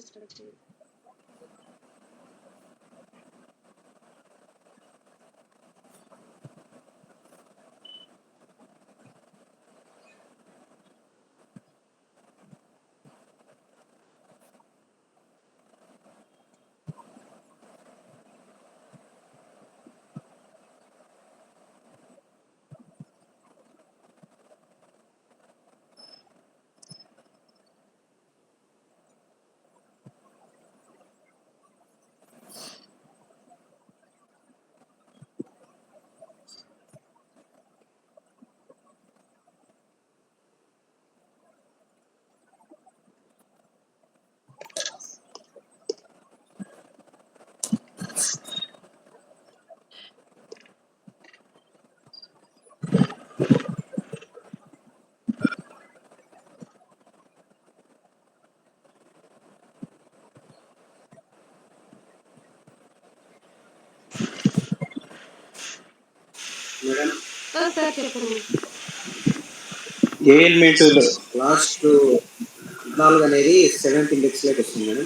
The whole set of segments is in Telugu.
స్ట్రక్చర్ సార్ చెప్పండి. ఏ ఎలిమెంట్ లాస్ట్ 14 అనేది 7th ఇండెక్స్ లోకి వస్తుంది మేడం.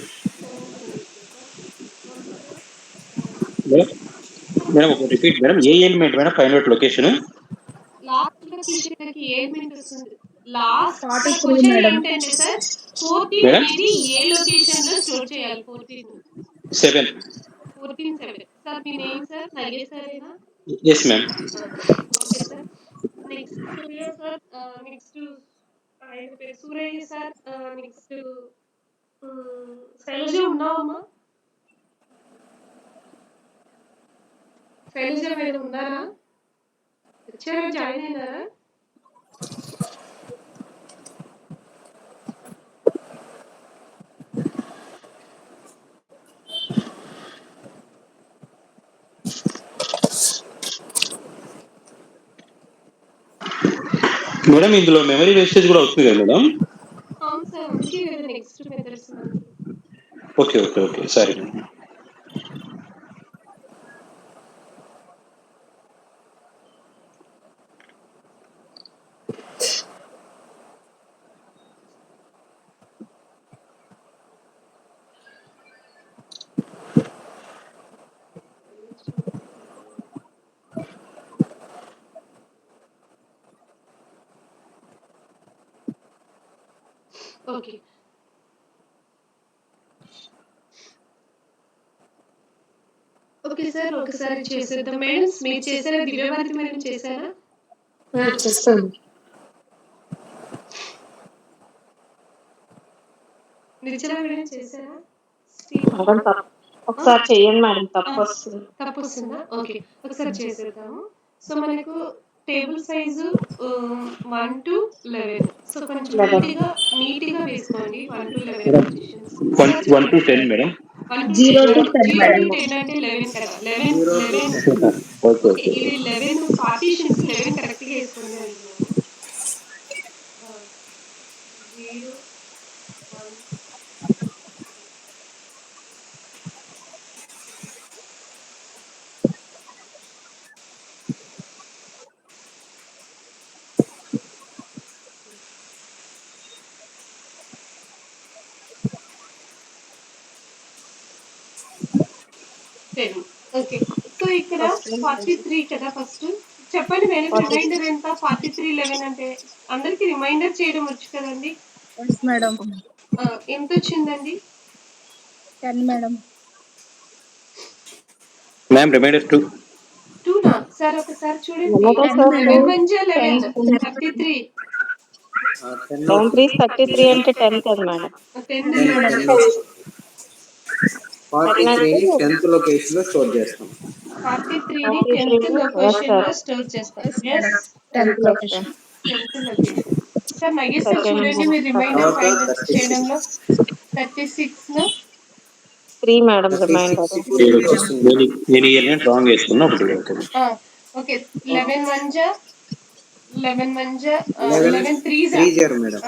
మేడం ఒక రిపీట్ మేడం. ఏ element madam find out location last లో తీసేకి ఏ ఎలిమెంట్ వస్తుంది? లాస్ట్ క్వశ్చన్ ఏంటంటే సార్ 14 అనేది ఏ లొకేషన్ లో స్టోర్ చేయాలి? 7 సార్ మీ నేమ్ సార్ నగేశ్వరేనా? yes ma'am. Okay sir. Next Surya sir, next ఆయన పేరు సూరయ్య సార్, నెక్స్ట్ శైలజ ఉన్నావమ్మా? శైలజ మేడం ఉన్నారా? వచ్చారా? జాయిన్ అయినారా? మేడం ఇందులో మెమరీ వేస్టేజ్ కూడా అవుతుంది కదా మేడం? అవును సార్, అందుకే కదా నెక్స్ట్ మెథడ్స్ మనకి. ఓకే ఓకే ఓకే సరే. ఓకే ఓకే సార్, ఒకసారి చేసేద్దాం. మేడం మీరు చేశారా? దివ్యభారతి మేడం చేశారా? చేస్తాను. నిర్జల మేడం చేశారా? ఒకసారి చెయ్యండి మేడం. తప్పు వస్తుందా? ఓకే ఒకసారి చేసేద్దాము. సో మనకు టేబుల్ సైజు 1 to 11. సో కొంచెం నీట్గా వేసుకోండి. 1 to 11 positions. 1 to 10 madam. 0 to 10 అంటే 11 కదా. 11 ఓకే ఇది 11 పార్టీషన్స్ 11 కరెక్ట్ గా వేసుకోండి అంటున్నాను. 0 1 10. ఓకే సో ఇక్కడ 43 కదా. ఫస్ట్ చెప్పండి మేడం రిమైండర్ ఎంత? 43 11 అంటే అందరికి రిమైండర్ చేయడం వచ్చు కదండి? మేడం. ఎంత వచ్చిందండి? 10 మేడం. మ్యామ్ రిమైండర్ 2 నా సార్ ఒకసారి చూడండి. 11 1 11 33. 33 అంటే 10 కదా మేడం. 10 మేడం. 43 10th లొకేషన్ లో స్టోర్ చేస్తాం. 43 ని 10th లొకేషన్ లో స్టోర్ చేస్తాం. yes 10th location. 10th location. Sir Nagesh sir చూడండి మీరు రిమైండర్ ఫైండ్ చేయడంలో 36 లో 3 మేడం రిమైండర్. నేను ఎలిమెంట్ రాంగ్ వేసుకున్నా ఒకటి. ఓకే 11 1 జా 11 1 జా 11 3 జా 30 మేడం.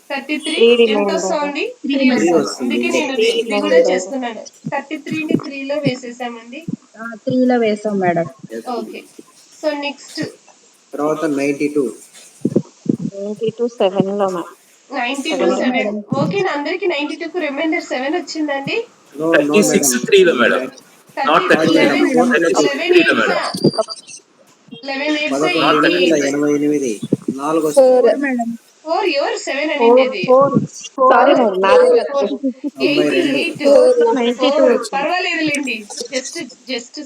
33 ఎంత వస్తుంది? 3 వస్తుంది. అందుకే నేను ఇది కూడా చేస్తున్నాను. 33 ని 3 లో వేసేసామండి. 3 లో వేసాం మేడం. ఓకే సో నెక్స్ట్ తర్వాత 92 7 లో మేడం. 92 ఓకేనా అందరికి 92కు రిమైండర్ 7 వచ్చిందండి. No, no, 36 madam. 3 లో మేడం. Not 11 36 3 లో మేడం. 11 8 11 88 88 4 వస్తుంది. 4 ఎవరు 7 అనేది సారీ మేడం నాదే తప్పు 88 92 పర్వాలేదులేండి జస్ట్ జస్ట్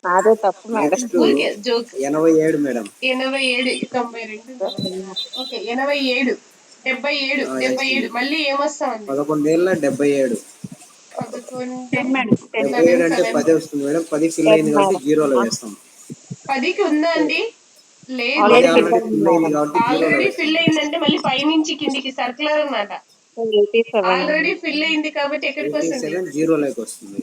నాదే తప్పు మేడం నెక్స్ట్ ఊరికే జోక్ 87 మేడం. 87 92 ఓకే 87 77 77 మళ్ళీ ఏమొస్తామండి 11 ఏళ్ళ 77. 11 77 అంటే 10 వస్తుంది మేడం. 10 ఫిల్ అయింది కాబట్టి జీరోలో వేస్తాం. 10కి ఉందా అండి లేదు ఆల్రెడీ ఆల్రెడీ ఫిల్ అయింది కాబట్టి జీరోలో ఆల్రెడీ వేస్తాం. ఫిల్ అయిందంటే మళ్ళీ పైనుంచి కిందికి సర్కులర్ అన్నమాట 87 ఆల్రెడీ ఫిల్ అయింది కాబట్టి ఎక్కడికి వస్తుంది 87 జీరోలోకి వస్తుంది.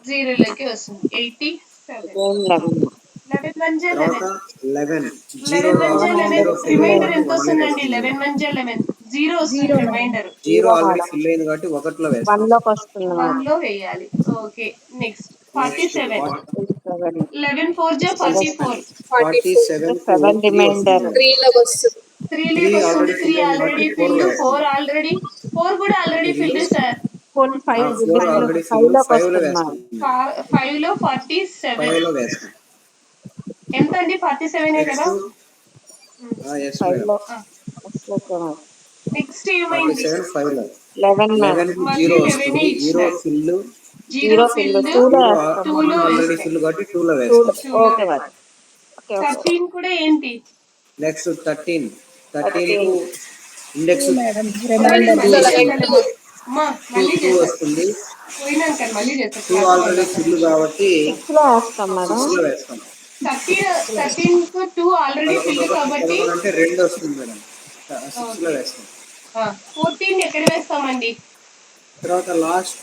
జీరోలోకి వస్తుంది 87 11 వన్ జా తర్వాత 11 11 జీరో 11 వన్ జా ఆల్రెడీ 11 జీరో ఫిల్ అయింది రిమైండర్ కాబట్టి ఎంత 1లోకి వస్తుందండి వస్తుంది. 11 వన్ జా 11 జీరో వస్తుంది రిమైండర్ జీరో ఆల్రెడీ ఫిల్ అయింది కాబట్టి 1లో వేస్తాం. 1లోకి వస్తుంది 1 లో వేయాలి ఓకే నెక్స్ట్ 47 11 4 జా 44 47 కు 7 రిమైండర్ 3 లోకి వస్తుంది 3 3 ఆల్రెడీ ఆల్రెడీ ఫిల్ అయింది కాబట్టి ఫిల్డ్ 4లో 4 ఆల్రెడీ 4 కూడా already filled sir 4 already fill 5లో వేస్తాం. 5 లో 47 5లో వేస్తాం. ఎంత అండి 47 కదా ఎస్ మేడం. నెక్స్ట్ ఏమైంది 47 5లో 11 11 కి మళ్ళీ జీరో 11 వస్తుంది. జీరో ఇచ్చినారు ఫిల్ జీరో ఫిల్డ్ 2 లో ఆల్రెడీ వేస్తాం ఫిల్ కాబట్టి 2లో వేస్తాం. 2 లో 13 కూడా ఏంటి నెక్స్ట్ 13 కు ఇండెక్స్ మళ్ళీ చేస్తాను అమ్మా మళ్ళీ 2 చేస్తాను వస్తుంది. పోయినాక మళ్ళీ చేస్తాను 2 ఆల్రెడీ ఫిల్ కాబట్టి 6లో వేస్తాం మేడం 6లో వేస్తాం. 13 కు 2 ఆల్రెడీ 11 ఫిల్డ్ కాబట్టి 11 అంటే 2 వస్తుంది మేడం. 6లో వేస్తాం. 14 ఎక్కడ వేస్తామండి తర్వాత లాస్ట్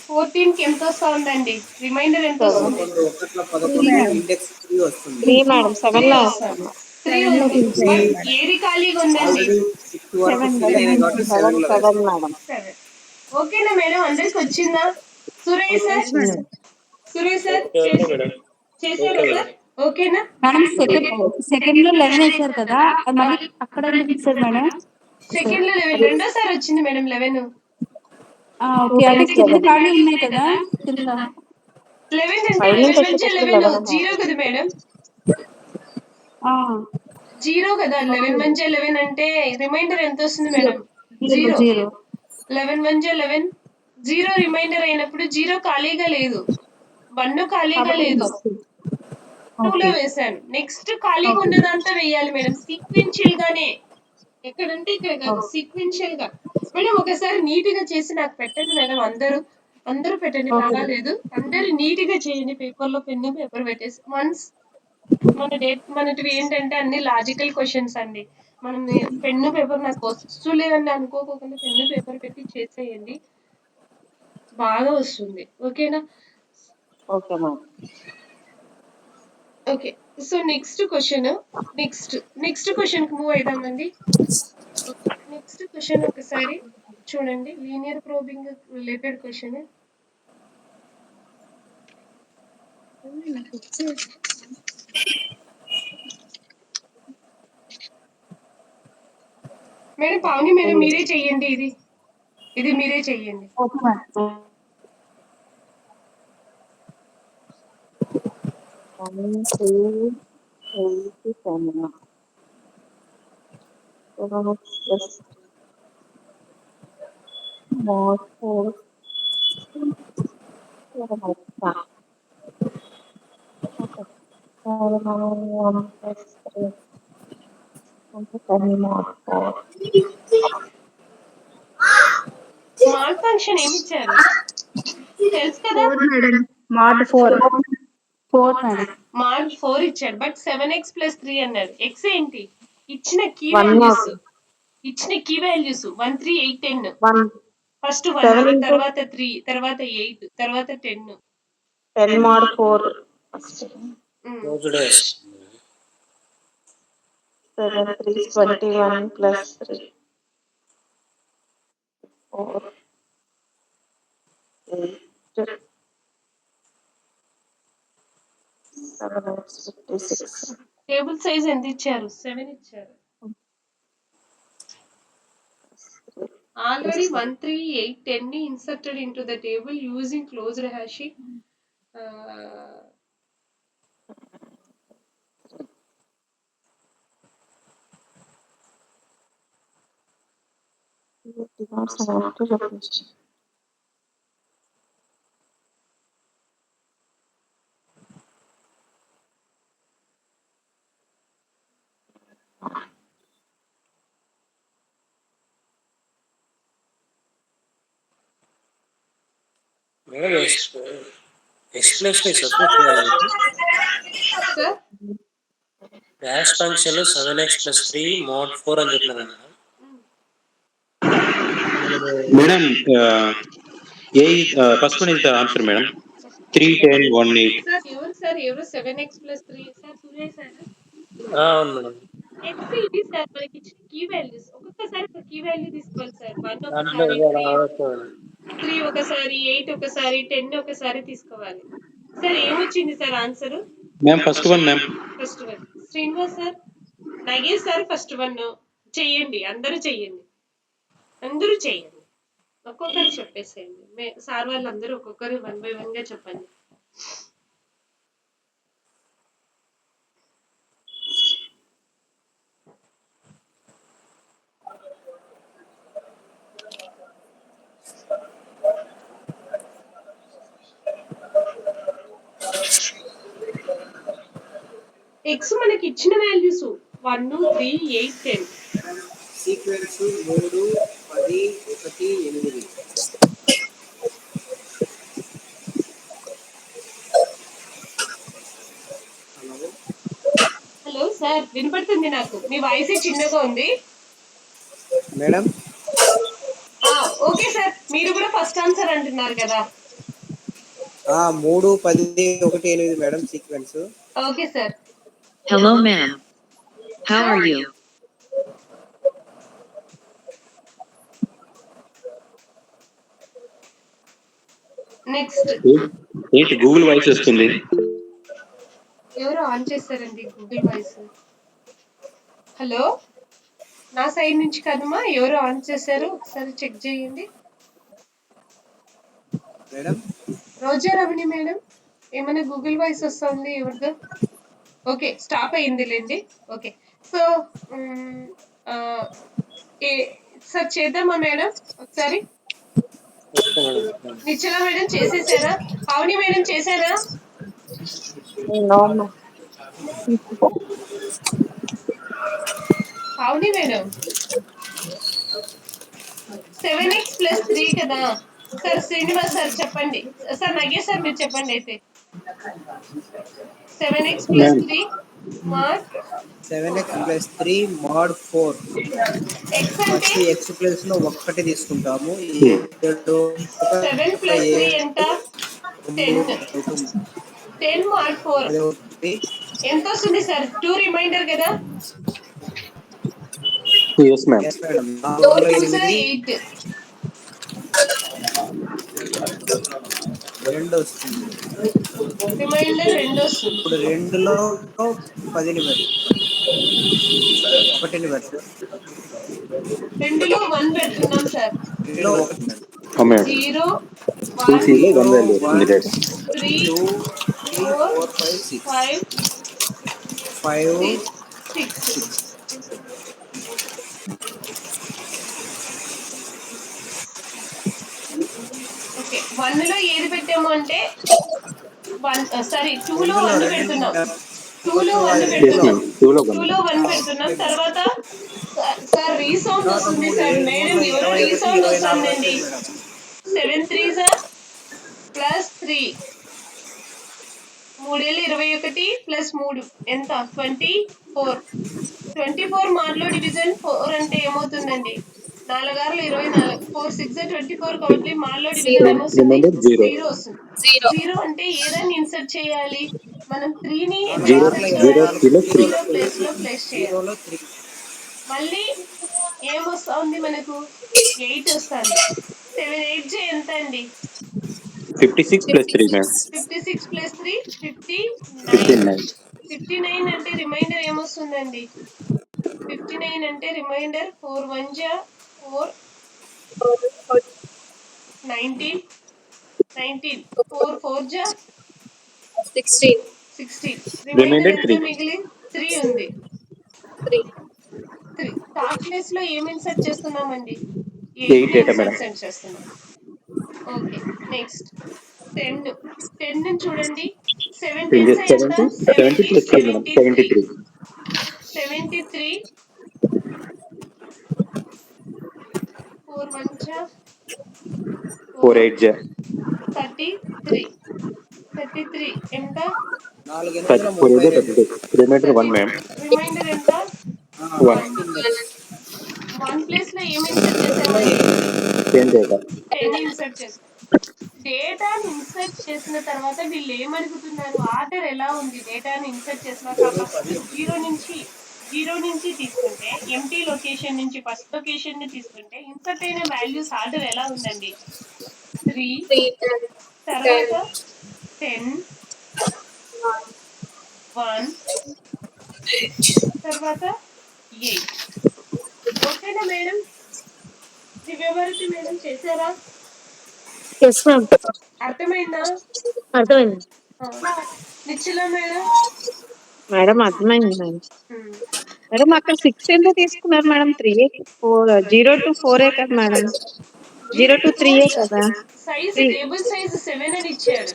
14 కి ఎంత వస్తుందండి రిమైండర్ ఎంత వస్తుంది 11 ఇండెక్స్ 3 వస్తుంది. 3 మేడం 7 లో వేస్తాం 3 ఉంది బట్ ఏది ఖాళీగా ఉందండి ఆల్రెడీ 6 వరకు ఫిల్ అయినాయి కాబట్టి 7లో 7 వేస్తాం. మేడం 7 ఓకేనా మేడం అందరికి వచ్చిందా సురేష్ సార్ సురేష్ సార్ చేశారా సార్ ఓకేనా మేడం సెకండ్ లో 11 వేశారు కదా అది మళ్ళీ అక్కడ ఎందుకు ఇచ్చారు మేడం సెకండ్ లో 11 రెండోసారి వచ్చింది మేడం 11 ఓకే అంటే కింద ఖాళీ ఉన్నాయి కదా కింద 11 అంటే పై నుంచి 11 నుంచి 11 జీరో కదా మేడం ఆ, జీరో కదా 11 నుంచి 11 అంటే రిమైండర్ ఎంత వస్తుంది మేడం జీరో జీరో 11 నుంచి 11 జీరో రిమైండర్ అయినప్పుడు జీరో ఖాళీగా లేదు 1 ఖాళీగా లేదు 2 లో వేసాను నెక్స్ట్ ఖాళీగా ఉన్నదంతా వేయాలి మేడం సీక్వెన్షియల్ గానే ఎక్కడంటే ఇక్కడ కాదు సీక్వెన్షియల్ గా మేడం ఒకసారి నీట్ గా చేసి నాకు పెట్టండి మేడం అందరూ పెట్టండి పర్వాలేదు అందరూ నీట్ గా చేయండి పేపర్ లో పెన్ను పేపర్ పెట్టేసి వన్స్ మనటివి ఏంటంటే అన్ని లాజికల్ క్వశ్చన్స్ అండి మనం పెన్ను పేపర్ నాకు వస్తులేదని అనుకోకుండా పెన్ను పేపర్ పెట్టి చేసేయండి బాగా వస్తుంది ఓకేనా okay madam okay so next question కి మూవ్ అయిదామండి నెక్స్ట్ క్వశ్చన్ ఒకసారి చూడండి linear probing related question madam Pavani madam మీరే చెయ్యండి ఇది మీరే చెయ్యండి okay madam 1 2 8 7 plus more 4 okay 1 plus 3 10 more 4 small function ఏమి ఇచ్చారు తెలుసు కదా mod 4 4 మేడం మార్క్ 4 ఇచ్చాడు బట్ 7x + 3 అన్నాడు x ఏంటి ఇచ్చిన కీ 1 వాల్యూస్ more ఇచ్చిన కీ వాల్యూస్ 1 3 8 10 1 ఫస్ట్ 7 1 into తర్వాత 3 తర్వాత 8 తర్వాత 10 10 mod 4 first క్లోజ్డ్ ఎస్ 7 3 21 plus 3 4 8 7 56 టేబుల్ సైజ్ ఎంత ఇచ్చారు 7 ఇచ్చారు Already 1, 3, 8, 10 ని inserted into the table using closed hashing. Denotes an empty location. Madam explanation submit చేయాలి. Sir dash function 7x+3 mod 4 అని చెప్పినారు కదా మేడం ఏ first one is the answer madam 3, 10, 1, 8. Sir ఎవరు 7x+3 సార్ సురేష్ సార్ అవును మేడం. నెక్స్ట్ ఇది సార్ మనకి ఇచ్చిన కీ వాల్యూస్ ఒక్కొక్కసారి ఒక కీ వాల్యూ తీసుకోవాలి సార్ 1 దాంట్లో ఒకసారి 3 ఒకసారి 8 ఒకసారి 10 ఒకసారి తీసుకోవాలి సార్ ఏమొచ్చింది sir answer ma'am first one ma'am. First one Srinivas sir Nagesh sir first one చెయ్యండి అందరూ చెయ్యండి ఒక్కొక్కరు చెప్పేసేయండి సార్ వాళ్ళందరూ ఒక్కొక్కరు 1 by 1 గా చెప్పండి ఎక్స్ మనకి ఇచ్చిన వాల్యూస్ 1, 3, 8, 10 సీక్వెన్స్ 3, 10, 1, 8. హలో సార్ వినపడుతుంది నాకు మీ వాయిస్ చిన్నగా ఉంది మేడం ఓకే సార్ మీరు కూడా ఫస్ట్ ఆన్సర్ అంటున్నారు కదా 3, 10, 1, 8 madam sequence. Okay sir Hello ma'am. How are you? Next ఏంటి గూగుల్ వాయిస్ వస్తుంది? ఎవరు ఆన్ చేశారండి గూగుల్ వాయిస్ హలో నా సైడ్ నుంచి కదమ్మా ఎవరు ఆన్ చేశారు ఒకసారి చెక్ చేయండి మేడం రోజా రమణి మేడం ఏమైనా గూగుల్ వాయిస్ వస్తుంది ఎవరిదో ఓకే స్టాప్ అయిందిలేండి ఓకే సో సార్ చేద్దామా మేడం ఒకసారి నిచ్చల మేడం చేసేసారా పావని మేడం చేశారా పావని మేడం 7x+3 కదా సార్ శ్రీనివాస్ సార్ చెప్పండి సార్ నగేష్ సార్ మీరు చెప్పండి అయితే 7x+3 mod 7x+3 mod 4. x first అంటే x ప్లేస్ లో 1 తీసుకుంటాము. 7+3 ఎంత 10 10 mod 4 ఎంత వస్తుంది సార్ 2 రిమైండర్ కదా ఎస్ మ్యామ్. 4 2 సార్ 8 2 వస్తుంది. రిమైండర్ 2 వస్తుంది ఇప్పుడు 2లో 10ని పెడతాం. 1ని పెడతాం. 2లో 1 పెడుతున్నాం సార్ 2లో 1 పెడతాం. 0 2C 1 లో 1 వాల్యూ వస్తుంది డేటా. 3 2, 3, 4, 5, 5 6. 6 ఓకే 1 లో ఏది పెట్టాము అంటే 1 సారీ 2 లో 1 పెడుతున్నాం 2 లో 1 పెడుతున్నాం 2 లో 1 పెడుతున్నాం తర్వాత సార్ రీసౌండ్ వస్తుంది సార్ మేడం ఎవరో రీసౌండ్ వస్తుందండి 7 3 సార్ ప్లస్ 3 3 ప్లస్ 3 ఎంత 24 24 మార్లో డివిజన్ 4 అంటే ఏమవుతుందండి 4 6 24 4 6 24 కాబట్టి మార్లో డివిజన్ ఏమొస్తుంది 0 వస్తుంది 0 అంటే ఏదాన్ని ఇన్సర్ట్ చేయాలి మనం 3 ని ప్లేస్ లో ప్లేస్ చేయాలి 0లో 3. మళ్ళీ ఏమొస్తుంది మనకు 8 వస్తుంది 7 8 ఎంత అండి 56+3 మ్యామ్. 56 ప్లస్ 3 59. 59 అంటే రిమైండర్ ఏమొస్తుందండి 59 అంటే రిమైండర్ 4 1 4 19 4 4 జా 16 రిమైండర్ రిమైండర్ ఎంత 3. మిగిలి 3 ఉంది. 3 థర్డ్ ప్లేస్ లో ఏం ఇన్సర్ట్ చేస్తున్నామండి? 8 ని డేటా మేడం. ఇన్సర్ట్ చేస్తున్నాం. ఓకే నెక్స్ట్ 10 ని చూడండి. 7 10 ఎంత? 70 plus 3 మేడం, 73. 73 4 1 జా 4 8 జా 33 ఎంత? 4 4 8 32. Reminder 1 madam. రిమైండర్ ఎంత? 1. 1 ప్లేస్ లో ఏం ఇన్సర్ట్ చేసామండి? 10 డేటా. 10 ఇన్సర్ట్ చేసాం. డేటాని ఇన్సర్ట్ చేసిన తర్వాత వీళ్ళు ఏమడుగుతున్నారు? ఆర్డర్ ఎలా ఉంది? డేటాని ఇన్సర్ట్ చేసినాక ఫస్ట్ జీరో నుంచి తీసుకుంటే, ఎంటీ లొకేషన్ నుంచి ఫస్ట్ లొకేషన్ ని తీసుకుంటే ఇన్సర్ట్ అయిన వాల్యూస్ ఆర్డర్ ఎలా ఉందండి? 3 తర్వాత 10 1 తర్వాత 8. ఓకేనా మేడం? దివ్యభారతి మేడం చేశారా? ఎస్ మ్యామ్, అర్థమైందా? అర్థమైంది నిశ్చల మేడం? మేడం, అర్థమైంది మేడం. ఉమ్. మేడం అక్కడ 6 ఎందుకు తీసుకున్నారు మేడం? 3 0 to 4 కదా మేడం? 0 to 3 కదా? సైజ్ 3. టేబుల్ సైజ్ 7 అని ఇచ్చాడు.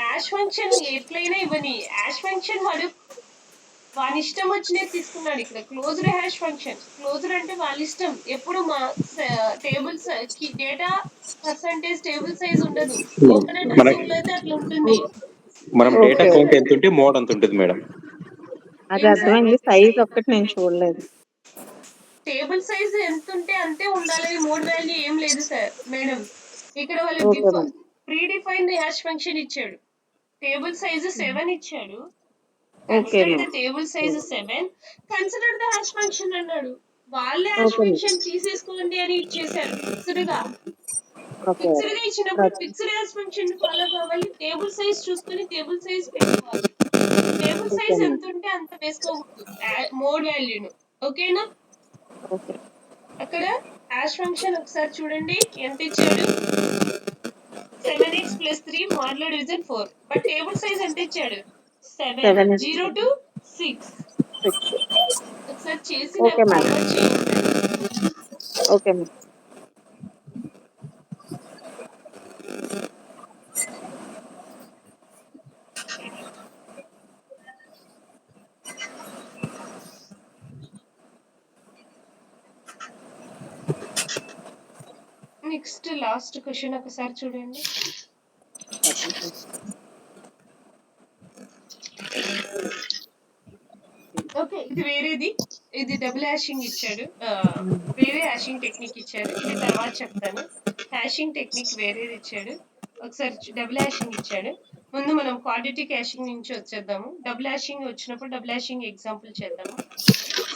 యాష్ ఫంక్షన్ ఎట్లయినా ఇవ్వని. యాష్ ఫంక్షన్ వాని ఇష్టం వచ్చినది తీసుకున్నాడు. ఇక్కడ క్లోజ్డ్ హ్యాష్ ఫంక్షన్. క్లోజ్డ్ అంటే వాళ్ళ ఇష్టం. ఎప్పుడు మా tables data percentage table size ఉండదు. ఓపెన్ అడ్రసింగ్ లో అయితే అట్లా ఉంటుంది. మనం డేటా ఓకే, కౌంట్ ఎంత ఉంటే మోడ్ అంత ఉంటుంది మేడం. అది అర్థమైంది. సైజ్ ఒక్కటి నేను చూడలేదు. టేబుల్ సైజ్ ఎంత ఉంటే అంతే ఉండాలని మోడ్ వాల్యూ ఏం లేదు సార్ మేడం. ఇక్కడ ఓకే వాళ్ళకి madam. Pre defined hash function ఇచ్చాడు. టేబుల్ సైజ్ 7 ఇచ్చాడు. Okay consider the madam. Table size 7, consider the hash function అన్నాడు. వాళ్ళే హ్యాష్ ఓకే మేడం. ఫంక్షన్ తీసేసుకోండి అని ఇచ్చేసారు. ఫిక్స్డ్ గా ఓకే ఇచ్చినప్పుడు madam. Fixed hash function follow కావాలి. టేబుల్ సైజ్ చూసుకొని టేబుల్ సైజ్ పెట్టుకోవాలి. Table okay size madam. ఎంత ఉంటే అంత వేసుకోకూడదు మోడ్ వాల్యూను. ఓకేనా? ఓకే. అక్కడ హ్యాష్ ఫంక్షన్ ఒకసారి చూడండి ఎంత ఇచ్చాడు? 7x plus 3 modulo division 4. But table size ఎంత ఇచ్చాడు? 7. 7 0 to 6. 6. ఒకసారి చేసి ఓకే నాకు మేడం. ఫార్వర్డ్ చేయండి. Okay madam. Next last question ఒకసారి చూడండి. ఓకే, ఇది వేరేది. ఇది డబుల్ హ్యాషింగ్ ఇచ్చాడు. వేరే హ్యాషింగ్ టెక్నిక్ ఇచ్చాడు. ఇది తర్వాత చెప్తాను. హ్యాషింగ్ టెక్నిక్ వేరేది ఇచ్చాడు. ఒకసారి డబుల్ హ్యాషింగ్ ఇచ్చాడు. ముందు మనం క్వాడ్రాటిక్ హ్యాషింగ్ నుంచి వచ్చేద్దాము. డబుల్ హ్యాషింగ్ వచ్చినప్పుడు డబుల్ హ్యాషింగ్ ఎగ్జాంపుల్ చేద్దాము.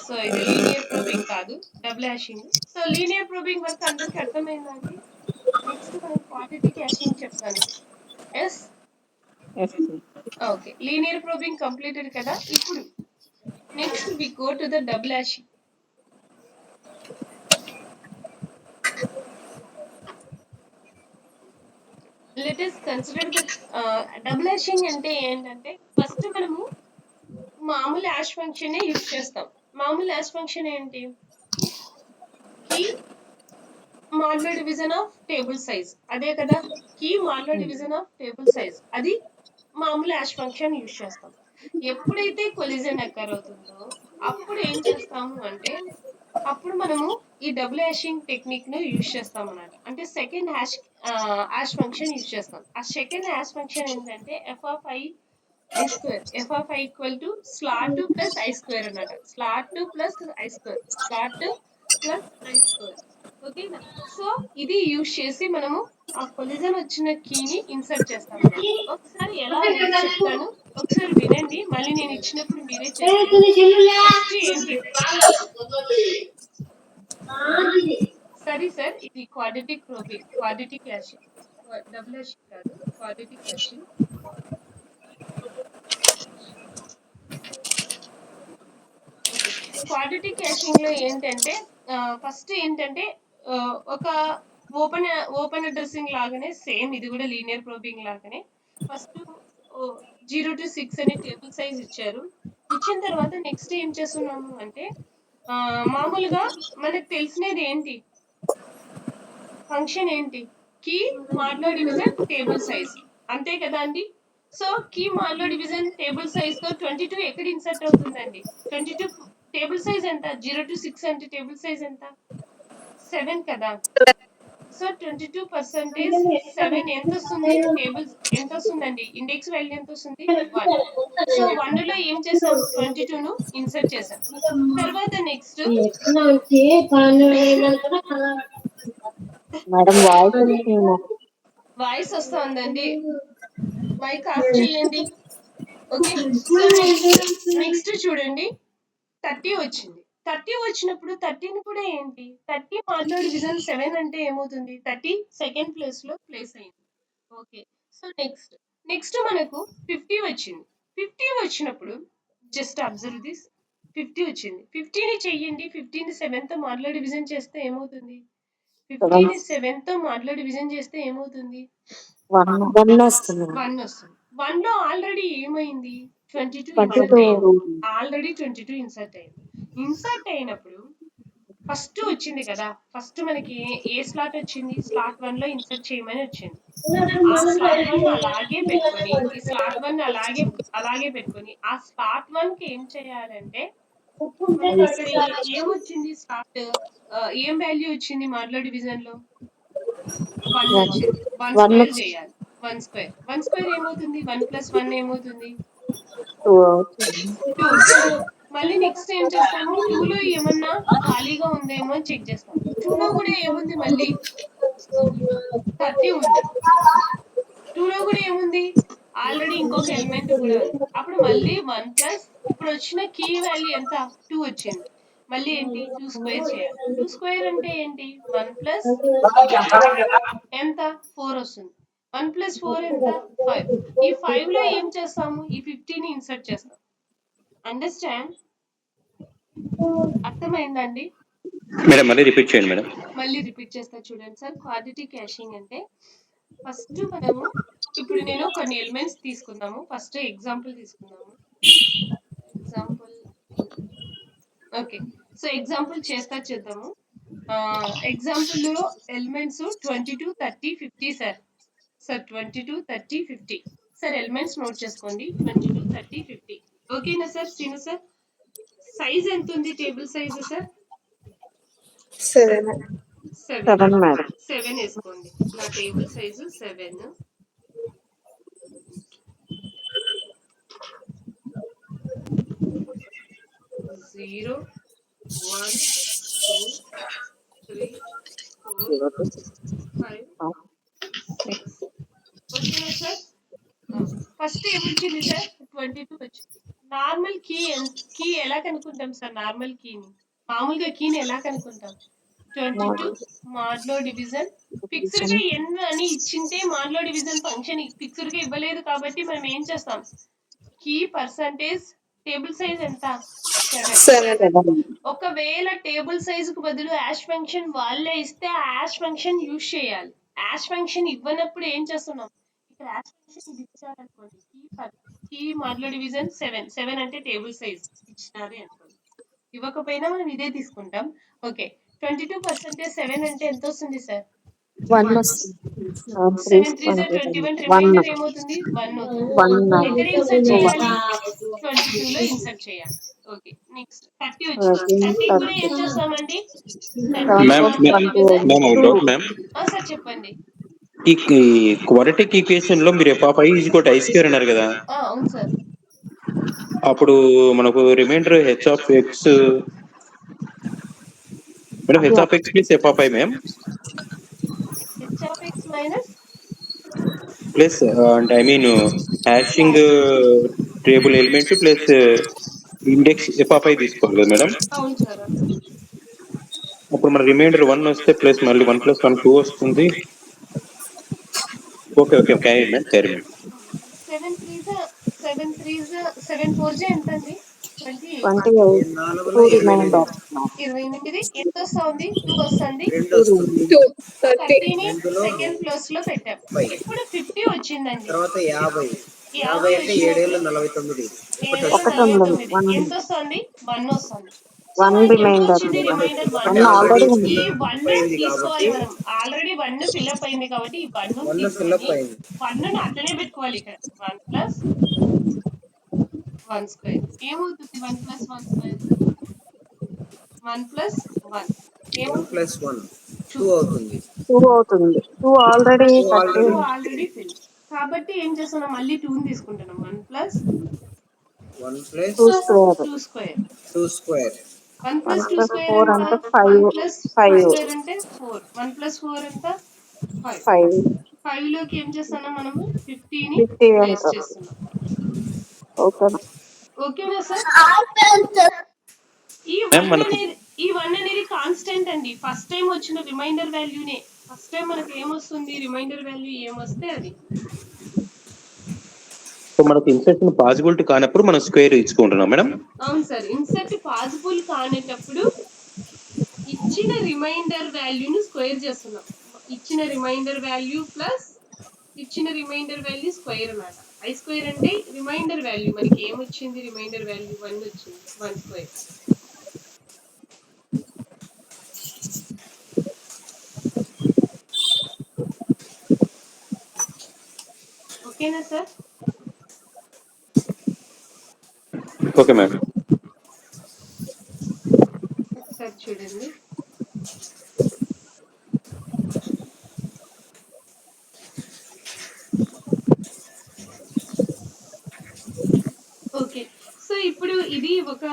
సో ఇది లీనియర్ ప్రోబింగ్ కాదు, double hashing. So linear probing వరకు అందరికి అర్థమైందండి. నెక్స్ట్ మనం క్వాడ్రాటిక్ హ్యాషింగ్ చెప్తాను. Yes okay, linear probing completed కదా. ఇప్పుడు next we go to the double hashing. Let us consider the double hashing అంటే ఏంటంటే ఫస్ట్ మనము మామూలు హ్యాష్ ఫంక్షన్ యూజ్ చేస్తాం. మామూలు హ్యాష్ ఫంక్షన్ ఏంటి? Key modulo division of table size, అదే కదా. Key modulo division of table size, అది మామూలు హ్యాష్ ఫంక్షన్ యూజ్ చేస్తాం. ఎప్పుడైతే కొలిజన్ అక్కర్ అవుతుందో అప్పుడు ఏం చేస్తాము అంటే అప్పుడు మనము ఈ డబుల్ హ్యాషింగ్ టెక్నిక్ ను యూజ్ చేస్తాం అన్నమాట. అంటే సెకండ్ హ్యాష్ ఫంక్షన్ యూజ్ చేస్తాం. ఆ సెకండ్ హ్యాష్ ఫంక్షన్ ఏంటంటే f of i స్క్వేర్. f of i equal to slot plus I square అన్నమాట. Slot plus I square, slot plus I square. ఓకేనా? సో ఇది యూజ్ చేసి మనము ఆ కొలిజన్ వచ్చిన కీని ఇన్సర్ట్ చేస్తాం అన్నమాట. ఒకసారి ఎలా అనేది చెప్తాను, ఒకసారి వినండి. మళ్ళీ నేను ఇచ్చినప్పుడు మీరే చేస్తారు. ఫస్ట్ ఏంటి? సరే సార్, ఇది quadratic probing, quadratic hashing, double hashing కాదు, క్వాడ్రాటిక్ హ్యాషింగ్. క్వాడ్రాటిక్ హ్యాషింగ్ లో ఏంటంటే ఫస్ట్ ఏంటంటే ఒక ఓపెన్ అడ్రసింగ్ లాగానే సేమ్ ఇది కూడా లీనియర్ ప్రోబింగ్ లాగానే ఫస్ట్ 0 to 6 అనే టేబుల్ సైజ్ ఇచ్చారు. ఇచ్చిన తర్వాత నెక్స్ట్ ఏం చేస్తున్నాము అంటే మామూలుగా మనకు తెలిసినది ఏంటి ఫంక్షన్ ఏంటి key modulo division table size అంతే కదా అండి. So key modulo division table size తో 22 ఎక్కడ ఇన్సర్ట్ అవుతుందండి? 22 టేబుల్ సైజ్ ఎంత? 0 to 6 అంటే టేబుల్ సైజ్ ఎంత? 7 కదా. సో 22% 7 ఎంత వస్తుంది? టేబుల్ ఎంత వస్తుందండి? ఇండెక్స్ వాల్యూ ఎంత వస్తుంది? 1. సో 1 లో ఏం చేసాం? 22 ను ఇన్సర్ట్ చేసాం. తర్వాత నెక్స్ట్ మేడం వాయిస్ వాయిస్ వస్తుందండి, మైక్ ఆఫ్ చేయండి. ఓకే, సో నెక్స్ట్ చూడండి 30 వచ్చింది. 30 వచ్చినప్పుడు 30ని కూడా ఏంటి 30 మాడ్లో డివిజన్ 7 అంటే ఏమవుతుంది? 30 సెకండ్ ప్లేస్ లో ప్లేస్ అయింది. ఓకే, సో నెక్స్ట్ మనకు 50 వచ్చింది. 50 వచ్చినప్పుడు జస్ట్ అబ్జర్వ్ దిస్ 50 వచ్చింది. 50ని చెయ్యండి. 50ని 7 తో మాడ్లో డివిజన్ చేస్తే ఏమవుతుంది? 50ని 7 తో మాడ్లో డివిజన్ చేస్తే ఏమవుతుంది? 1 వస్తుంది. 1 వస్తుంది. 1 లో ఆల్రెడీ ఏమైంది? 22 ఇన్సర్ట్ అయింది. ఆల్రెడీ 22 ఇన్సర్ట్ అయింది. ఇన్సర్ట్ అయినప్పుడు ఫస్ట్ వచ్చింది కదా, ఫస్ట్ మనకి ఏ స్లాట్ వచ్చింది? స్లాట్ 1 లో ఇన్సర్ట్ చేయమని వచ్చింది. ఆ స్లాట్ 1 అలాగే పెట్టుకొని ఈ స్లాట్ 1 అలాగే పెట్టుకొని ఆ స్లాట్ 1 కి ఏం చేయాలంటే మనకి ఇక్కడ ఏమొచ్చింది? స్లాట్ ఏం వాల్యూ వచ్చింది మాడ్లో డివిజన్ లో? 1 వచ్చింది. 1 స్క్వేర్ చేయాలి. 1 స్క్వేర్ ఏమవుతుంది? 1 + 1 ఏమవుతుంది? 2. మళ్ళీ నెక్స్ట్ ఏం చేస్తాము? 2 లో ఏమన్నా ఖాళీగా ఉందేమో అని చెక్ చేస్తాం. 2 లో కూడా ఏముంది? మళ్ళీ 30 ఉంది. 2 లో కూడా ఏముంది? ఆల్రెడీ ఇంకొక ఎలిమెంట్ కూడా ఉంది. అప్పుడు మళ్ళీ 1 ప్లస్ ఇప్పుడు వచ్చిన కీ వాల్యూ ఎంత? 2 వచ్చింది. మళ్ళీ ఏంటి? 2 స్క్వేర్ చేయాలి. 2 స్క్వేర్ అంటే ఏంటి? 1 ప్లస్ ఎంత? 4 వస్తుంది. 1 + 4 ఎంత? 5. ఈ 5 లో ఏం చేస్తాము? ఈ 50ని ఇన్సర్ట్ చేస్తాం. అండర్స్టాండ్? అర్థమైందండి? మేడం మళ్ళీ రిపీట్ చేయండి మేడం. మళ్ళీ రిపీట్ చేస్తా చూడండి సార్. క్వాడ్రాటిక్ క్యాషింగ్ అంటే ఫస్ట్ మనము ఇప్పుడు నేను కొన్ని ఎలిమెంట్స్ తీసుకుందాము. ఫస్ట్ ఎగ్జాంపుల్ తీసుకుందాము. ఓకే, సో ఎగ్జాంపుల్ చేస్తా చేద్దాము. ఎగ్జాంపుల్ లో elements 22, 30, 50 sir. 22, 30, 50 sir. Elements note చేసుకోండి. 22, 30, 50 ఓకేనా సార్? శ్రీను సార్, సైజ్ ఎంత ఉంది? Table size sir 7 madam. 7 వేసుకోండి. నా టేబుల్ సైజు 7. 0, 1, 2, 3, 4, 5, 6 ఓకేనా సార్? ఫస్ట్ ఏమొచ్చింది సార్? 22 వచ్చింది. నార్మల్ కీ ఎలా కనుక్కుంటాం సార్? నార్మల్ కీని మామూలుగా కీని ఎలా కనుక్కుంటాం? 22 మాడ్లో డివిజన్ ఫిక్స్డ్ గా n అని ఇచ్చింటే మాడ్లో డివిజన్ ఫంక్షన్ ఫిక్స్డ్ గా ఇవ్వలేదు కాబట్టి మనం ఏం చేస్తాం? కీ పర్సంటేజ్ టేబుల్ సైజ్ ఎంత? 7. ఒకవేళ టేబుల్ సైజ్ కు బదులు యాష్ ఫంక్షన్ వాళ్ళే ఇస్తే ఆ యాష్ ఫంక్షన్ యూజ్ చేయాలి. యాష్ ఫంక్షన్ ఇవ్వనప్పుడు ఏం చేస్తున్నాం? ఇక్కడ యాష్ ఫంక్షన్ ఇది ఇచ్చారనుకోండి, కీ మాడ్లో డివిజన్ 7 అంటే టేబుల్ సైజ్ ఇచ్చినారు అనుకోండి. ఇవ్వకపోయినా మనం ఇదే తీసుకుంటాం. ఓకే, 22% 7 అంటే ఎంత వస్తుంది సార్? 1 వస్తుంది. 7 3 21. రిమైండర్ ఏమవుతుంది? 1 అవుతుంది. ఎక్కడ ఇన్సర్ట్ చేయాలి? 22 లో ఇన్సర్ట్ చేయాలి. ఓకే, నెక్స్ట్ 30 వచ్చింది. 30 కూడా ఏం చేస్తామండి? Ma'am doubt ma'am. సార్ చెప్పండి. ఈ క్వాడ్రాటిక్ ఈక్వేషన్ లో మీరు f(i) = i² అన్నారు కదా, అవును సార్. అప్పుడు మనకు remainder h(x) madam, h(x + f(i) ma'am h(x - plus అంటే I mean hashing table element plus index f(i) తీసుకోవాలి కదా మేడం. అవును సార్. అప్పుడు మన రిమైండర్ 1 వస్తే ప్లస్ మళ్ళీ 1 + 1 2 వస్తుంది. Okay carry ma'am. 7 3 7 4 ఎంత అండి? 28. నాలుగులో 2 28. రిమైండర్. 28 ఎంత వస్తుంది? 2 వస్తుంది. 2 వస్తుంది. 30ని రెండులో సెకండ్ ప్లేస్ లో పెట్టాం. 5. ఇప్పుడు 50 వచ్చిందండి. తర్వాత 50. 50 అంటే వచ్చినప్పుడు 749. 749 ఎంత వస్తుంది? 1 వస్తుంది. సో 1 మనకి ఎంత రిమైండర్. వచ్చింది? రిమైండర్ 1 1 ఆల్రెడీ ఉంది. ఈ 1 తీసుకోవాలి మనం. ఆల్రెడీ 1 ఫిల్అప్ అయింది కాబట్టి ఈ 1 1 ఫిల్అప్ తీసుకొని అయింది. 1 అట్లనే పెట్టుకోవాలి ఇక్కడ. 1 ప్లస్ 1 స్క్వేర్ ఏమవుతుంది? 1 ప్లస్ 1 స్క్వేర్ 1 ప్లస్ 1 1 ఏమవుతుంది? ప్లస్ 1 2 అవుతుంది. 2 అవుతుంది. 2 ఆల్రెడీ 30. 2 already fill. కాబట్టి ఏం చేస్తున్నాం? మళ్ళీ 2 తీసుకుంటున్నాం. 1 plus 1 plus 2 square. 2 square 2 square 1 plus 2 square 4 ఎంత? అంటే 1 5. ప్లస్ 2 5. స్క్వేర్ అంటే 4. 1 ప్లస్ 4 ఎంత? 5. 5. 5 లోకి ఏం చేస్తున్నాం మనము? 50ని 50 ప్లేస్ ఎంత? చేస్తున్నాం. ఓకేనా? ఓకేనా సార్? ఈ మ్యామ్ 1 మనకు అనేది ఈ 1 అనేది కాన్స్టెంట్ అండి. ఫస్ట్ టైం వచ్చిన రిమైండర్ వాల్యూనే. ఫస్ట్ టైం మనకి ఏమొస్తుంది? రిమైండర్ వాల్యూ ఏమొస్తే అది. సో మనకు ఇన్సర్షన్ పాసిబిలిటీ కానప్పుడు మనం స్క్వేర్ ఇచ్చుకుంటున్నాం మేడం. అవును సార్. ఇన్సర్ట్ పాసిబుల్ కానేటప్పుడు ఇచ్చిన రిమైండర్ వాల్యూని స్క్వేర్ చేస్తున్నాం. ఇచ్చిన రిమైండర్ వాల్యూ ప్లస్ ఇచ్చిన రిమైండర్ వాల్యూ స్క్వేర్ అన్నమాట. ఐ స్క్వేర్ అంటే రిమైండర్ వాల్యూ. మనకి ఏమొచ్చింది? రిమైండర్ వాల్యూ 1 వచ్చింది. 1 స్క్వేర్. ఓకేనా సార్? Okay madam. ఒకసారి చూడండి. ఓకే. సో ఇప్పుడు ఇది ఒక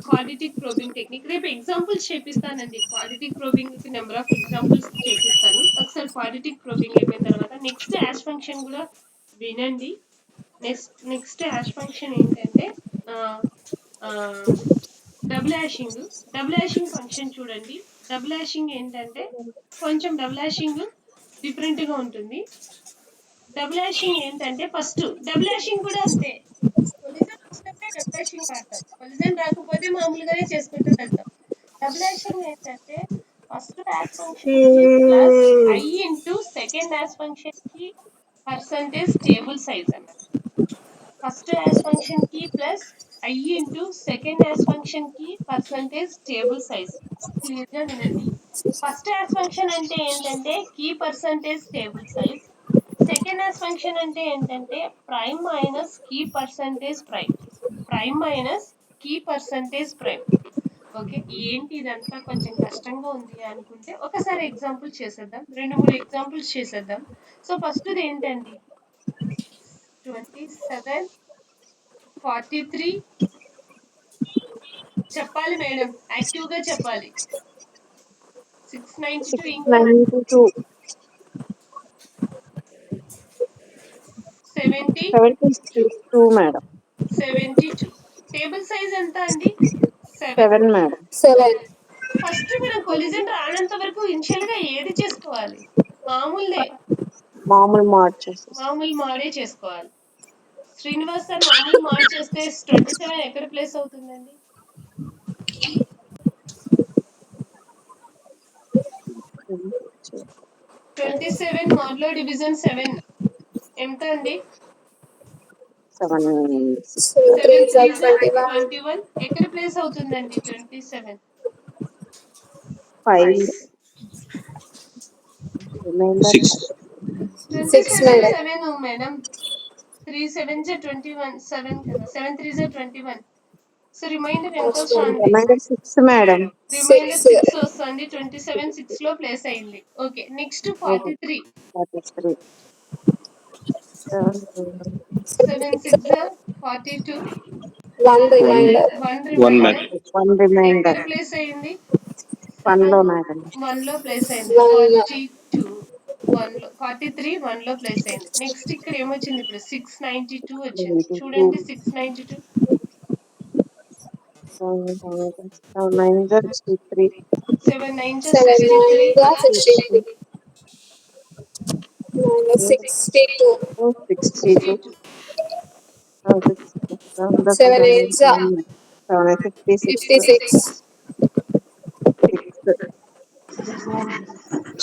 క్వాడ్రాటిక్ ప్రోబింగ్ టెక్నిక్. రేపు ఎగ్జాంపుల్స్ చేపిస్తానండి. క్వాడ్రాటిక్ ప్రోబింగ్ కి నెంబర్ ఆఫ్ ఎగ్జాంపుల్స్ చేపిస్తాను. ఒకసారి క్వాడ్రాటిక్ ప్రోబింగ్ అయిపోయిన తర్వాత నెక్స్ట్ యాష్ ఫంక్షన్ కూడా వినండి. నెక్స్ట్ యాష్ ఫంక్షన్ ఏంటంటే double hashing. Double hashing function చూడండి. డబుల్ హ్యాషింగ్ ఏంటంటే కొంచెం డబుల్ హ్యాషింగ్ డిఫరెంట్ గా ఉంటుంది. డబుల్ హ్యాషింగ్ ఏంటంటే ఫస్ట్ డబుల్ హ్యాషింగ్ కూడా అంతే. కొలిజన్ వచ్చినప్పుడే డబుల్ హ్యాషింగ్ వాడతాం. కొలిజన్ రాకపోతే మామూలుగానే చేసుకుంటూ వెళ్తాం. డబుల్ హ్యాషింగ్ ఏంటంటే ఫస్ట్ హ్యాష్ ఫంక్షన్ కి plus I into second hash function కి పర్సంటేజ్ టేబుల్ సైజ్ అన్నమాట. ఫస్ట్ హ్యాష్ ఫంక్షన్ కి plus I into second hash function కి పర్సంటేజ్ టేబుల్ సైజ్. క్లియర్ గా వినండి. ఫస్ట్ హ్యాష్ ఫంక్షన్ అంటే ఏంటంటే key percentage table size. Second hash function అంటే ఏంటంటే prime minus key percentage prime. Prime minus key percentage prime. Okay. ఏంటి ఇదంతా కొంచెం కష్టంగా ఉంది అనుకుంటే ఒకసారి ఎగ్జాంపుల్ చేసేద్దాం. 2-3 ఎగ్జాంపుల్స్ చేసేద్దాం. సో ఫస్ట్ ఏంటండి? 27 43 చెప్పాలి మేడం. యాక్టివ్ గా చెప్పాలి. 692 ఇంకా 92. 72 మేడం. 72. టేబుల్ సైజ్ ఎంత అండి? 7 మేడం. ఫస్ట్ మనం కొలిజన్ రానంత వరకు ఇనిషియల్ గా ఏది చేసుకోవాలి? మామూలుదే. మామూలు మార్చేసి మామూలు మాడే చేసుకోవాలి. శ్రీనివాస్ సార్ మామూలు మాడ్ చేస్తే 27 ఎక్కడ ప్లేస్ అవుతుందండి? 27 మాడ్లో డివిజన్ 7 ఎంత అండి? 7 21 ఎక్కడ ప్లేస్ అవుతుందండి? 27 5 రిమైండర్ 7 మేడం. 3 7s 21 7 కదా. 7 3s 21. సో రిమైండర్ ఎంత వస్తుంది? Reminder 6 madam. రిమైండర్ 6 వస్తుంది. 27 6 లో ప్లేస్ అయింది. ఓకే. నెక్స్ట్ 43. 43 7 6 42. 1 రిమైండర్ 1 రిమైండర్ ఎక్కడ ప్లేస్ అయింది? 1 లో మేడం. 1 లో ప్లేస్ అయింది. 42 1 లో 43 1 లో ప్లేస్ అయింది. నెక్స్ట్ ఇక్కడ ఏమొచ్చింది? ఇప్పుడు 692 వచ్చింది. చూడండి 692 7 9 63 7 9 63 62 62 62 7 8 56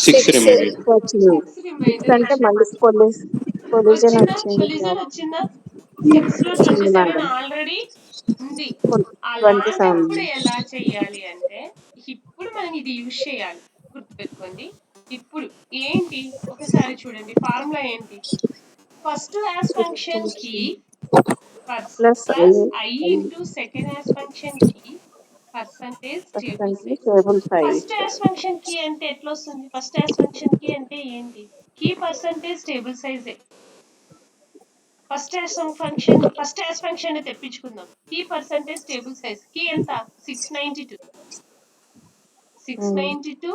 6 రిమైండర్. వచ్చింది. 6 రిమైండర్ అంటే మళ్ళీ కొలిజన్ వచ్చిందా? వచ్చింది. కొలిజన్ వచ్చిందా? 6 లో 27 ఆల్రెడీ ఉంది. 27 అలాంటప్పుడు ఎలా చెయ్యాలి అంటే ఇప్పుడు మనం ఇది యూజ్ చేయాలి. గుర్తుపెట్టుకోండి. ఇప్పుడు ఏంటి ఒకసారి చూడండి, ఫార్ములా ఏంటి? ఫస్ట్ యాజ్ ఫంక్షన్ కి plus plus I into second hash function కి percentage table size. Table size. First hash function కి అంటే ఎట్లా వస్తుంది? ఫస్ట్ యాజ్ ఫంక్షన్ కి అంటే ఏంటి? కీ పర్సంటేజ్ టేబుల్ సైజే. ఫస్ట్ యాజ్ ఫంక్షన్ తెప్పించుకుందాం. Key percentage table size. Key ఎంత? 692. 692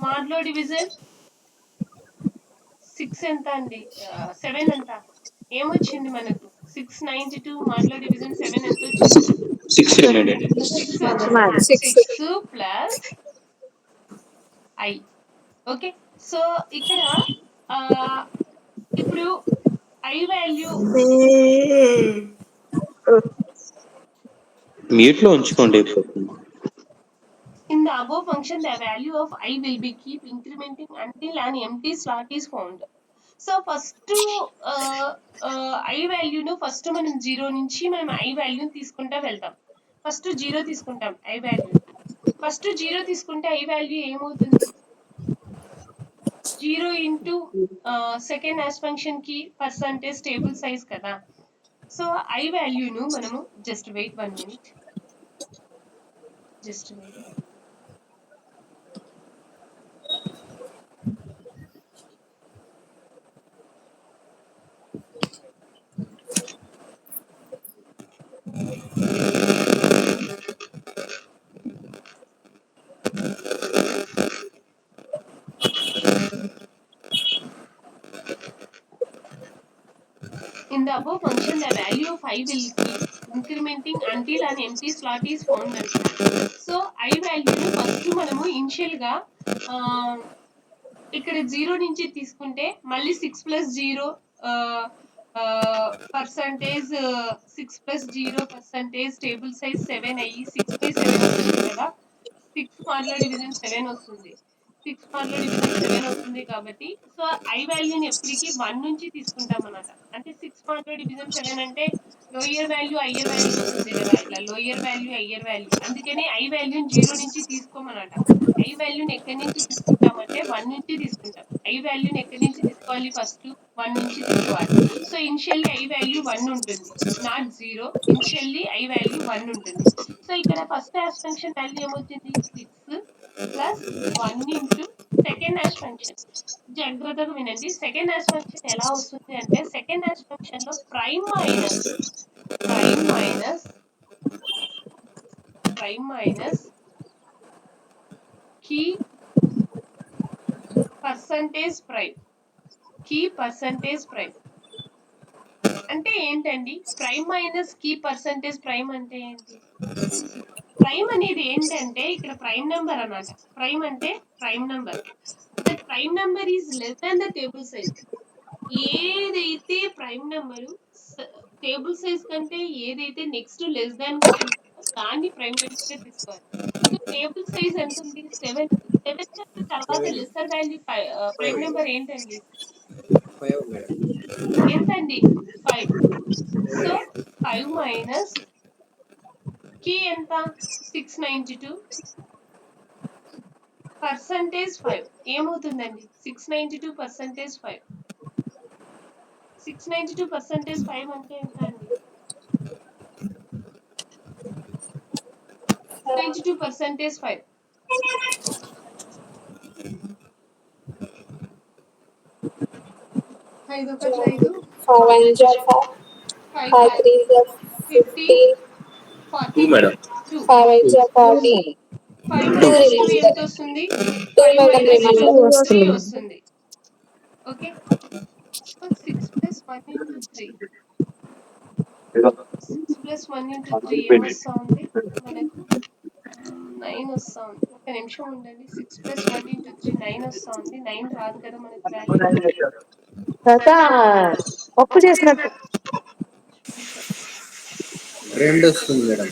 మాడ్లో డివిజన్ 6 ఎంత అండి? 7 ఎంత? ఏమొచ్చింది మనకు? 692 మాడ్లో డివిజన్ 7 ఎంత వచ్చింది? 6 రిమైండర్. 6 వచ్చింది. 6 ప్లస్ I. ఓకే, సో ఇక్కడ ఇప్పుడు I వాల్యూ మ్యూట్ లో ఉంచుకోండి. in the above function the value of I will be keep incrementing until an empty slot is found. So first I వాల్యూను ఫస్ట్ మనం 0 నుంచి మనం I వాల్యూని తీసుకుంటా వెళ్తాం. ఫస్ట్ 0 తీసుకుంటాం I వాల్యూ. ఫస్ట్ 0 తీసుకుంటే I వాల్యూ ఏమవుతుంది? 0 ఇంటూ సెకండ్ యాజ్ ఫంక్షన్ కి పర్సంటేజ్ టేబుల్ సైజ్ కదా. సో I వాల్యూను మనము just wait 1 minute, just wait. In the above function, the value of I will keep incrementing until an empty slot is found అంటున్నారు. సో I వాల్యూను ఫస్ట్ మనము ఇనిషియల్ గా ఇక్కడ 0 నుంచి తీసుకుంటే మళ్ళీ 6 plus 0 percentage 6 plus 0 percentage table size 7 అయ్యి 6/7 వస్తుంది కదా. 6 మార్లో డివిజన్ 7 వస్తుంది. 6 మార్లో డివిజన్ 7 వస్తుంది కాబట్టి సో I వాల్యూని ఎప్పటికీ 1 నుంచి తీసుకుంటాం అన్నమాట. అంటే 6 మార్లో డివిజన్ 7 అంటే లోయర్ వాల్యూ హయ్యర్ వాల్యూ వస్తుంది కదా, ఇట్లా లోయర్ వాల్యూ హయ్యర్ వాల్యూ. అందుకని I వాల్యూని 0 నుంచి తీసుకోమన్నమాట. I వాల్యూని ఎక్కడి నుంచి తీసుకుంటామంటే 1 నుంచి తీసుకుంటాం. I వాల్యూని ఎక్కడి నుంచి తీసుకోవాలి? ఫస్ట్ 1 నుంచి తీసుకోవాలి. సో ఇనిషియల్లీ I వాల్యూ 1 ఉంటుంది, నాట్ 0. ఇనిషియల్లీ I వాల్యూ 1 ఉంటుంది. సో ఇక్కడ ఫస్ట్ యాజ్ ఫంక్షన్ వాల్యూ ఏమవుతుంది? 6 plus 1 into second hash function. జాగ్రత్తగా వినండి, సెకండ్ యాజ్ ఫంక్షన్ ఎలా వస్తుంది అంటే సెకండ్ యాజ్ ఫంక్షన్ లో prime minus key percentage prime అంటే ఏంటండి? Prime minus key percentage prime అంటే ఏంటి? ప్రైమ్ అనేది ఏంటంటే ఇక్కడ ప్రైమ్ నెంబర్ అన్నమాట. ప్రైమ్ అంటే prime number. That prime number is less than the table size. ఏదైతే ప్రైమ్ నెంబరు టేబుల్ సైజ్ కంటే ఏదైతే నెక్స్ట్ లెస్ దాన్ గా ఉంటుందో దాన్ని ప్రైమ్ నెంబర్ తీసుకోవాలి. సో టేబుల్ సైజ్ ఎంత ఉంది? 7. 7 కంటే తర్వాత లెస్సర్ వాల్యూ ప్రైమ్ నెంబర్ ఏంటండి? 5 మేడం. ఎంతండి? 5. సో 5 మైనస్ కీ ఎంత? 692 పర్సంటేజ్ 5 ఏమవుతుందండి? 692 పర్సంటేజ్ 5. 692 పర్సంటేజ్ 5 అంటే ఎంత అండి? 692 పర్సంటేజ్ 5. ఐదు ఒకటి 5, 5 50, 40, 2. 5 మైనస్ 2 ఎంత వస్తుంది? 5 మైనస్ 2 3 వస్తుంది. Okay, 6 plus 1 into 3. 6 plus 1 into 3 ఏమొస్తా ఉంది మనకు? 9 వస్తా ఉంది. ఒక నిమిషం ఉండండి. 6 ప్లస్ 1 ఇంటూ 3 9 వస్తా ఉంది. 9 రాదు కదా మనకు వాల్యూ. ఒప్పు చేసినట్టు 2 వస్తుంది మేడం.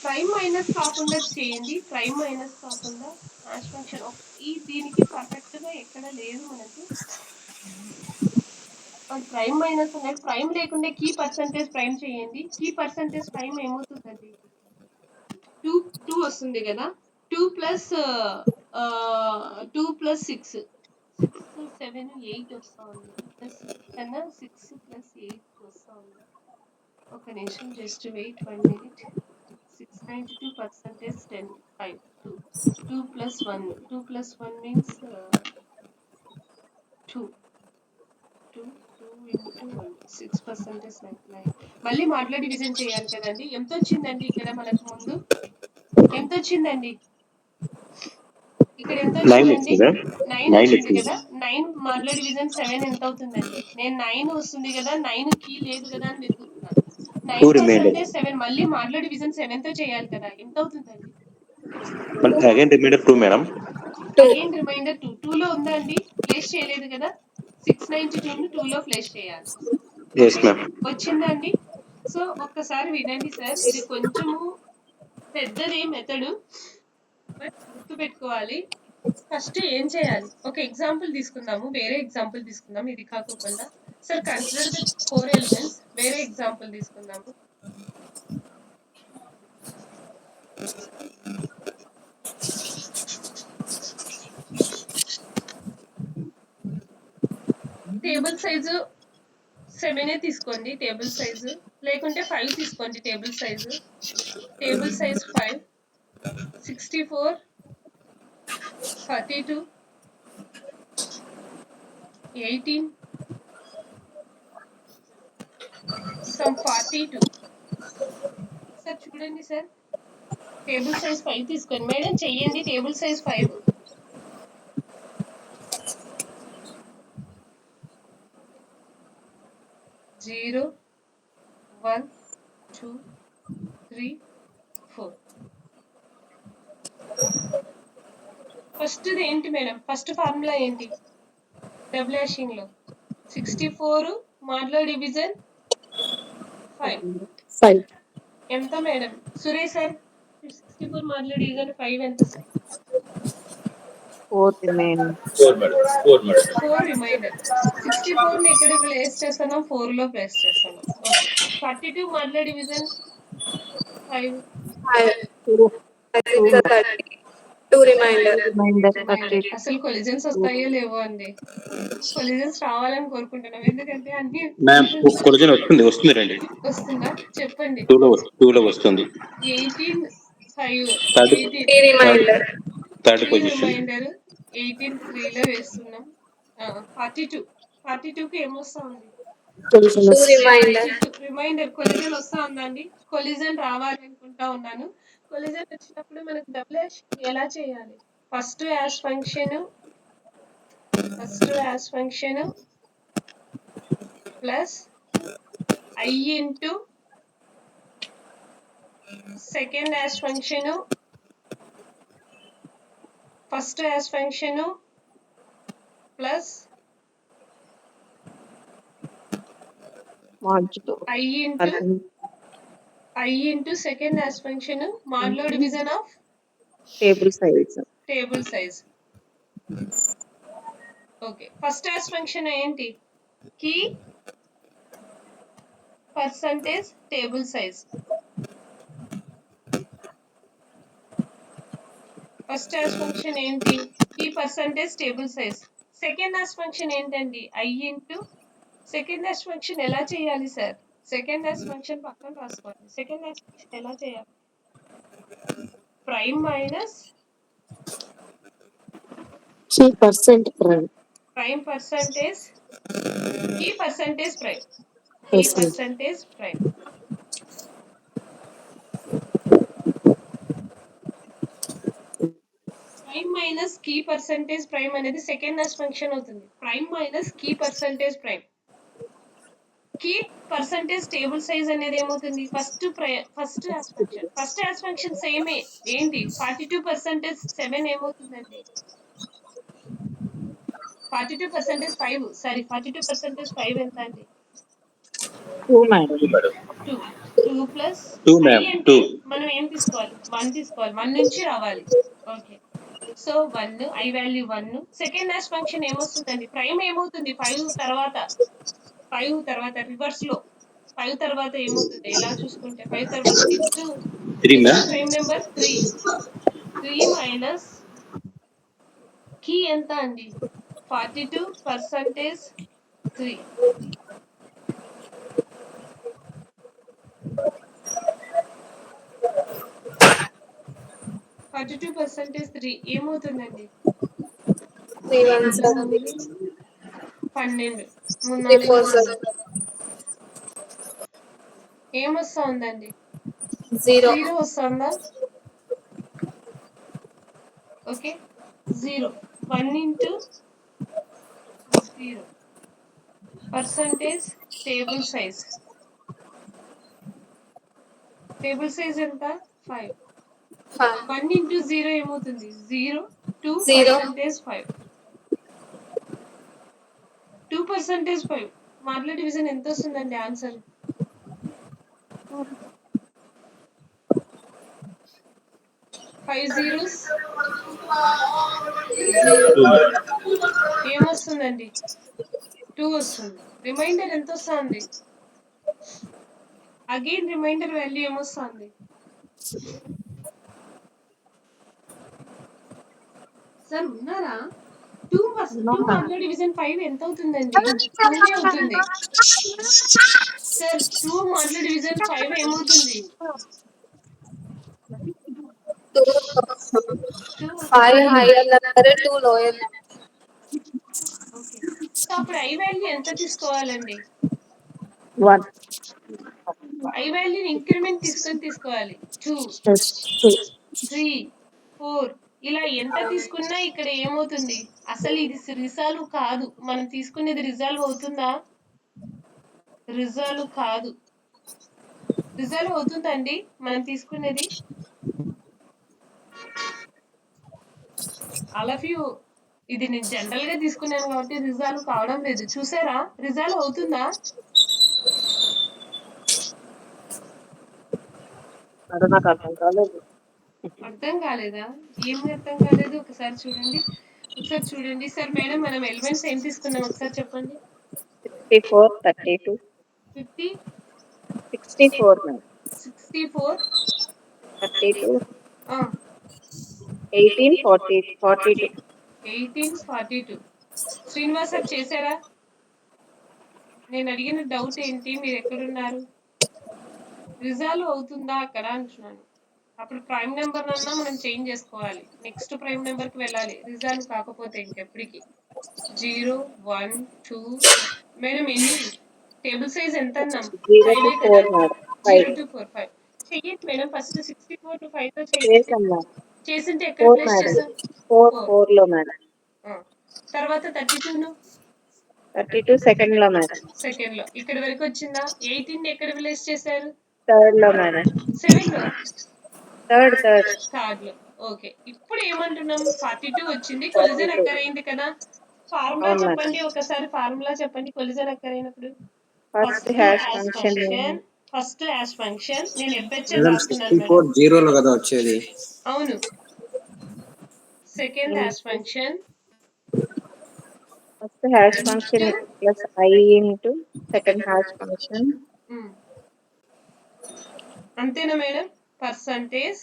ప్రైమ్ మైనస్ కాకుండా చేయండి. ప్రైమ్ మైనస్ కాకుండా హాష్ ఫంక్షన్ ఈ దీనికి పర్ఫెక్ట్ గా ఎక్కడ లేదు మనకు. ప్రైమ్ మైనస్ అనేది ప్రైమ్ లేకుండా కీ పర్సంటేజ్ ప్రైమ్ చేయండి. కీ పర్సంటేజ్ ప్రైమ్ ఏమవుతుందండి? 2 వస్తుంది కదా. 2 ప్లస్ 6 7 8 వస్తా ఉంది. 2 ప్లస్ 6 కన్నా 6 ప్లస్ 8 వస్తా ఉంది. ఒక నిమిషం, just wait 1 minute. 692% 10 5 2 plus 1 2 plus 1 means 2 into 1 6% is like 9. మళ్ళీ మాడ్యులో డివిజన్ చేయాలి కదండి. ఎంత వచ్చిందండి ఇక్కడ మనకు ముందు? ఎంత వచ్చిందండి ఇక్కడ? ఎంత వచ్చిందండి? 9 వచ్చింది కదా. 9 మాడ్యులో డివిజన్ 7 ఎంత అవుతుందండి? నేను 9 వస్తుంది కదా, 9 కీ లేదు కదా అని వెతుకుతున్నాను. 9% 7 మళ్ళీ మాడ్యులో డివిజన్ 7 తో చేయాలి కదా. ఎంత అవుతుందండి? Again remainder 2 madam. Again remainder 2. 2 లో ఉందా అండి? ప్లేస్ చేయలేదు కదా. 692 ను 2 లో ప్లేస్ చేయాలి. yes ma'am. వచ్చిందా అండి? సో ఒక్కసారి వినండి సార్, ఇది కొంచెము పెద్దది మెథడ్, బట్ గుర్తు పెట్టుకోవాలి. ఫస్ట్ ఏం చేయాలి? ఒక ఎగ్జాంపుల్ తీసుకుందాము, వేరే ఎగ్జాంపుల్ తీసుకుందాం, ఇది కాకుండా. Sir consider the 4 elements. వేరే ఎగ్జాంపుల్ తీసుకుందాము. టేబుల్ సైజు 7 తీసుకోండి. టేబుల్ సైజు లేకుంటే 5 తీసుకోండి. Table size 5 64 32 18 some 42. సార్ చూడండి సార్, టేబుల్ సైజ్ 5 తీసుకోండి. మేడం చెయ్యండి. Table size 5 0 1 2 3 4. ఫస్ట్ ఏంటి మేడం? ఫస్ట్ ఫార్ములా ఏంటి? డబుల్ హాషింగ్ లో 64 మాడ్యులో డివిజన్ 5 ఎంత madam? Suresh sir, 64 modulo division 5 ఎంత సార్? 4 రిమైండర్. 4 రిమైండర్. 64 ని ఎక్కడ ప్లేస్ చేస్తాను? 4 లో ప్లేస్ చేస్తాను. ఓకే. 42 modulo division 5 2 remainder. అసలు కొలిజన్స్ వస్తాయో లేవో అండి. కొలిజన్స్ రావాలని కోరుకుంటున్నాం, ఎందుకంటే అన్ని మ్యామ్ కొలిజన్ వస్తుంది రండి. వస్తుందా? చెప్పండి. 2 లో వస్తుంది. 18 5 థర్డ్ 3 పొజిషన్. రిమైండర్ 18 3 లో వేస్తున్నాం. 42 కి ఏమొస్తా ఉంది? రిమైండర్. కొలిజన్ వస్తా ఉందండి. కొలిజన్ రావాలి అనుకుంటా ఉన్నాను. కొలిజన్ వచ్చినప్పుడు మనకు డబుల్ హాషింగ్ ఎలా చేయాలి? First hash function plus I into second hash function, first hash function plus I into second hash function modulo division of table size. Okay. First hash function ఏంటి? Key percentage table size. First hash function ఏంటి? Key percentage table size. Second hash function ఏంటండి? I into second hash function ఎలా చేయాలి సార్? సెకండ్ యాష్ ఫంక్షన్ పక్కన రాసుకోండి. సెకండ్ యాష్ ఫంక్షన్ ఎలా చేయాలి? Prime minus prime percentage key percentage prime. Prime minus key percentage prime అనేది సెకండ్ యాష్ ఫంక్షన్ అవుతుంది. Prime minus key percentage prime. Key percentage table size అనేది ఏమవుతుంది? ఫస్ట్ యాష్ ఫంక్షన్ సేమే ఏంటి? 42% 7 ఏమవుతుందండి? 42% 5. సారీ, 42% 5 ఎంత అండి? 2 2 ప్లస్ 2 i మ్యామ్ అంటే 2. మనం ఏం తీసుకోవాలి 1 తీసుకోవాలి 1 నుంచి రావాలి okay so 1 i value 1 second dash function ఏమొస్తుందండి ప్రైమ్ ఏమవుతుంది 5 తర్వాత రివర్స్ లో 5 తర్వాత ఏమవుతుంది ఎలా చూసుకుంటే 5 తర్వాత next 3 ma'am. Prime number 3 minus key ఎంత అండి 42% 3 42% 3 ఏమవుతుందండి 3 1s 12 3 4s ఏమొస్తా ఉందండి 0 జీరో వస్తుందా okay 0 1 into 0 percentage table size ఎంత 5 1 ఇంటూ 0 ఏమవుతుంది 0 2 0 పర్సంటేజ్ 5 2% 5 మార్ల డివిజన్ ఎంత వస్తుందండి ఆన్సర్ 5 zeros 0 ఏమొస్తుందండి 2 వస్తుంది రిమైండర్ ఎంత వస్తుంది అగైన్ రిమైండర్ వాల్యూ ఏమొస్తుంది సార్ ఉన్నారా 2 మార్ల డివిజన్ 5 ఎంత అవుతుందండి 2 అవుతుంది సార్ 2 మార్ల డివిజన్ 5 ఏమవుతుంది 2 5 higher number 2 lower okay so అప్పుడు ఐ వాల్యూ ఎంత తీసుకోవాలండి 1 ఐ వాల్యూని ఇంక్రిమెంట్ తీసుకోవాలి 2 3 4 ఇలా ఎంత తీసుకున్నా ఇక్కడ ఏమవుతుంది అసలు ఇది రిజాల్వ్ కాదు మనం తీసుకునేది రిజాల్వ్ అవుతుందా రిజాల్వ్ కాదు రిజాల్వ్ అవుతుందండి మనం తీసుకునేది ఆల్ ఆఫ్ యూ ఇది నేను జనరల్ గా తీసుకున్నాను కాబట్టి రిజాల్వ్ కావడం లేదు చూసారా రిజాల్వ్ అవుతుందా అది నాకు అర్థం కాలేదు. అర్థం కాలేదా ఏమి అర్థం కాలేదు ఒకసారి చూడండి సార్ మేడం మనం ఎలిమెంట్స్ ఏం తీసుకున్నాం ఒకసారి చెప్పండి 64 32 50 64 మేడం 64 32 ఆ, 18 40 42 1842 శ్రీనివాస్ సార్ చేశారా నేను అడిగిన డౌట్ ఏంటి మీరు ఎక్కడున్నారు రిజాల్వ్ అవుతుందా అక్కడ అంటున్నాను అప్పుడు ప్రైమ్ నెంబర్ అన్నా మనం చేంజ్ చేసుకోవాలి నెక్స్ట్ ప్రైమ్ నెంబర్ కి వెళ్ళాలి రిజాల్వ్ కాకపోతే ఇంకెప్పటికి 0 1 2 మేడం ఎన్ని టేబుల్ సైజ్ ఎంత అన్నాం 0 5 to కదా 4 మేడం 0 5 to 4 5 చెయ్యండి మేడం ఫస్ట్ 64 to 5 తో చేయండి చేసాం మేడం చేసింటే ఎక్కడ 4 ప్లేస్ మేడం చేసాం 4 4 లో మేడం తర్వాత 32 ను 32 సెకండ్ లో మేడం సెకండ్ లో ఇక్కడ వరకు వచ్చిందా 18 ఎక్కడ ప్లేస్ చేశారు థర్డ్ లో మేడం 7 లో థర్డ్ థర్డ్ లో ఓకే ఇప్పుడు ఏమంటున్నాం 42 వచ్చింది కొలిజన్ 42 అక్కర్ అయింది కదా ఫార్ములా అవును మేడం చెప్పండి ఒకసారి ఫార్ములా చెప్పండి కొలిజన్ అక్కర్ అయినప్పుడు first hash function first hash function నేను ఎఫ్హెచ్ఎన్ మేడం రాస్తున్నాను 64 మేడం జీరోలో కదా వచ్చేది. అవును second hash function first hash function plus I into second hash function అంతేనా madam percentage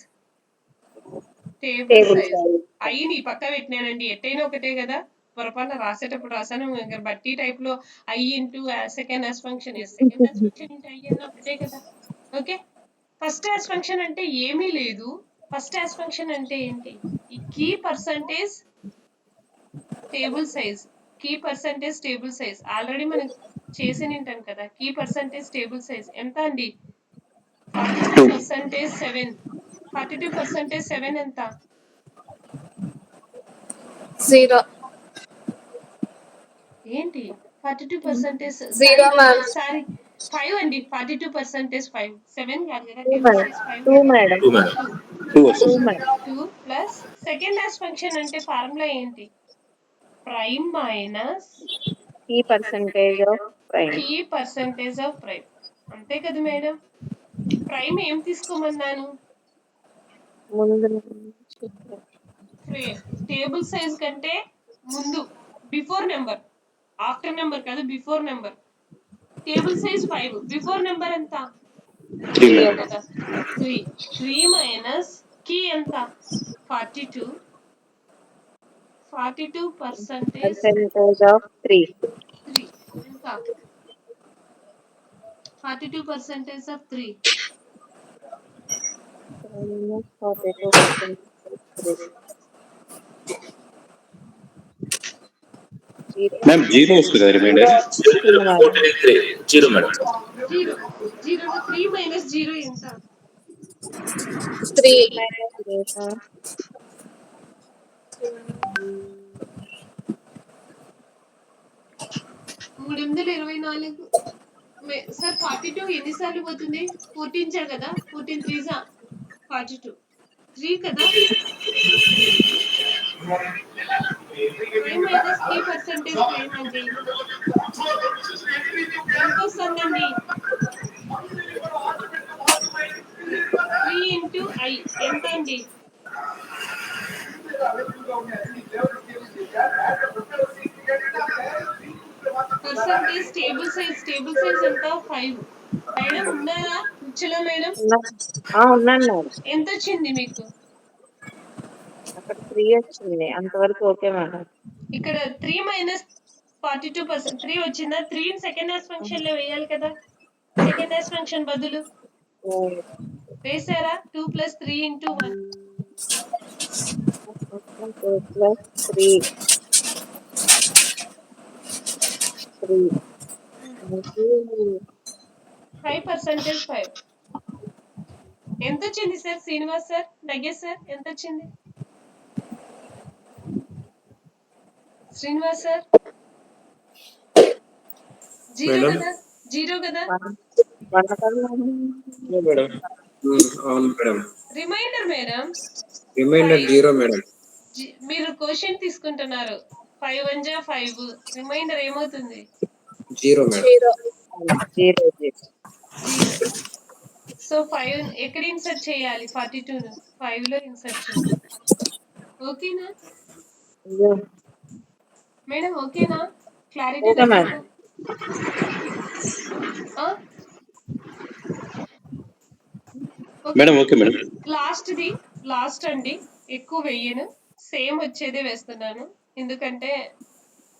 table table size size ఐని పక్క పెట్టినానండి ఎట్టైనా ఒకటే కదా పొరపాటున రాసేటప్పుడు రాసాను ఇంకా బట్టి టైప్ లో I into second hash function second hash function into I అన్న ఒకటే కదా ఓకే ఫస్ట్ యాష్ ఫంక్షన్ అంటే ఏమీ లేదు ఫస్ట్ యాష్ ఫంక్షన్ అంటే ఏంటి ఈ key percentage table size already మనం చేసి నింటాం కదా కీ పర్సంటేజ్ టేబుల్ సైజ్ ఎంత అండి 42% 7 42% 7 ఎంత 0 ఏంటి 42% 0 మ్యామ్ సారీ 5 అండి 42% 5 7 కాదు కదా 2 టేబుల్ మేడం సైజ్ 5 2 కదా మేడం 2 మేడం 2 2 2 వస్తుంది. Madam 2 plus second dash function అంటే ఫార్ములా ఏంటి ప్రైమ్ మైనస్ ఈ percentage of prime key percentage of prime అంతే కదా మేడం ప్రైమ్ ఏం తీసుకోమన్నాను? ముందు టేబుల్ సైజ్ కంటే ముందు బిఫోర్ నెంబర్, ఆఫ్టర్ నెంబర్ కాదు, before number. Table size 5, before number ఎంత? 3 3 మేడం. కదా. 3 మైనస్ కీ ఎంత? 42. 42% percentage of 3. 3 ఎంత? 42% of 3. Minus 42% of 3. మ్యామ్ 0 వస్తుంది కదా రిమైండర్. 0 మేడం. 0 లో 3 మైనస్ 0 ఎంత? 3. Minus 0. 324. సార్ 42 ఎన్నిసార్లు పోతుంది? 14 కదా. 14 3 42. 3 కదా. 5 మైనస్ కీ పర్సెంటేజ్ ప్రైమ్ అండి ఎంత వస్తుందండి? 3 ఇంటూ ఐ ఎంత అండి? పర్సెంటేజ్ టేబుల్ సైజ్ ఎంత? 5. మేడం ఉన్నారా కూర్చోలో మేడం? ఉన్నాను మేడం. ఎంత వచ్చింది మీకు? అక్కడ 3 వచ్చింది, అంతవరకు ఓకే మేడం. ఇక్కడ 3 మైనస్ 42%. 3 వచ్చిందా? 3 సెకండ్ హాస్ ఫంక్షన్ లో వేయాలి కదా. సెకండ్ హాస్ ఫంక్షన్ బదులు వేసారా? 2 + 3 × 1. 2 + 3. 5% 5. ఎంత వచ్చింది sir? Srinivas sir, Nagesh sir ఎంత వచ్చింది? Srinivas sir 0 madam. కదా. 0 కదా. మేడం. అవును madam. Remainder madam. Remainder 0 madam. మీరు క్వశ్చన్ తీసుకుంటున్నారు. 5 1 జా 5. రిమైండర్ ఏమవుతుంది? 0 మేడం. 0. సో 5 ఎక్కడ ఇన్సర్ట్ చేయాలి? 42 ను 5 లో ఇన్సర్ట్ చేయాలి. ఓకేనా మేడం? ఓకేనా? Clarity okay madam. Madam okay madam. Last అండి, ఎక్కువ వెయ్యను, సేమ్ వచ్చేదే వేస్తున్నాను ఎందుకంటే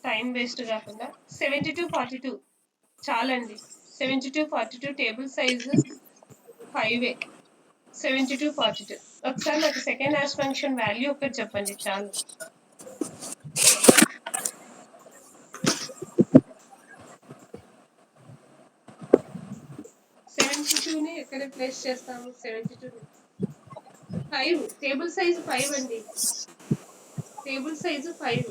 టైం వేస్ట్ కాకుండా. 72 42 చాలండి. 72 42 టేబుల్ సైజు 5. 72 42. ఒకసారి నాకు సెకండ్ హాష్ ఫంక్షన్ వాల్యూ ఒకటి చెప్పండి చాలు. 72ని ఎక్కడ ప్లేస్ చేస్తాము? 72 5. టేబుల్ సైజు 5 అండి. Table size 5.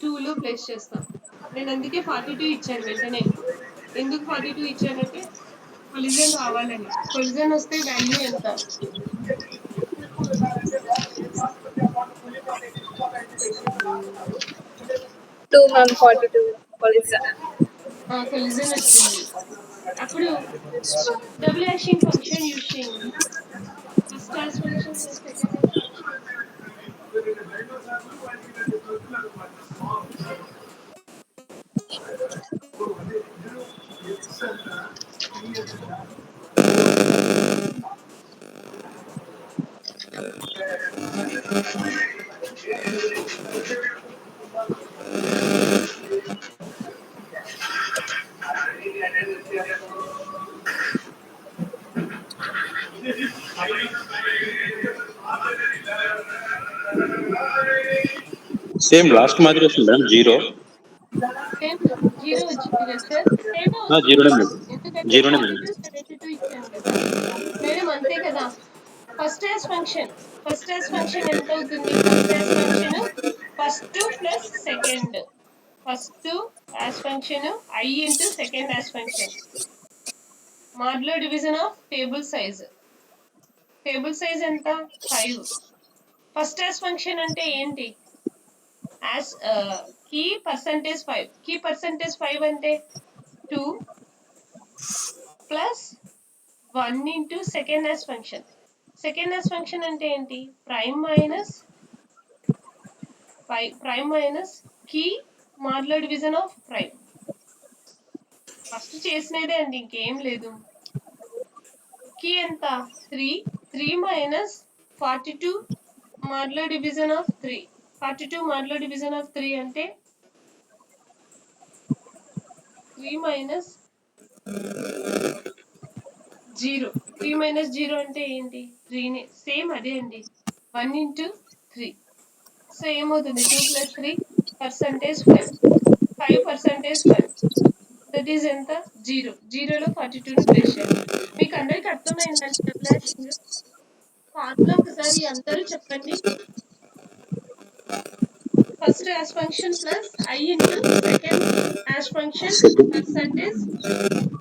2 లో ప్లేస్ చేస్తాం. నేను అందుకే 42 ఇచ్చాను వెంటనే. ఎందుకు 42 ఇచ్చానంటే కొలిజన్ రావాలని. కొలిజన్ వస్తే వాల్యూ ఎంత? 2 మ్యామ్ 42 కొలిజన్. కొలిజన్ వచ్చింది. అప్పుడు డబుల్ హాషింగ్ ఫంక్షన్ యూజ్ చేయండి. First hash function second hash function. Same last మాదిరి వస్తుంది మేడం. 0 0 వచ్చింది కదా సార్. Same 0 madam. ఎందుకంటే 0 మేడం. 72 ఇచ్చాను కదా మేడం. అంతే కదా. ఫస్ట్ హాష్ ఫంక్షన్ ఎంత అవుతుంది? First hash function first plus second. First hash function I into second hash function modulo division of table size. Table size ఎంత? 5. ఫస్ట్ హాష్ ఫంక్షన్ అంటే ఏంటి? key percentage 5. Key percentage 5 అంటే 2 plus 1 into second as function. Second as function అంటే ఏంటి? Prime minus key modular division of prime. First చేసినదే అండి, ఇంకేం లేదు. కీ ఎంత? 3 minus 42 modular division of 3. 42 modular division of 3 అంటే 3 minus 0. 3 minus 0 అంటే ఏంటి? 3 సేమ్ అదే అండి, 1 into 3. సో ఏమవుతుంది? 2 plus 3 percentage 5. 5% 5. దట్ ఈస్ ఎంత? 0. 0లో 42ని ప్లేస్ చేయాలి. మీకు అందరికి అర్థమైందండి డబుల్ ఫార్ములా ఒకసారి అందరూ చెప్పండి. First hash function plus I into second hash function percentage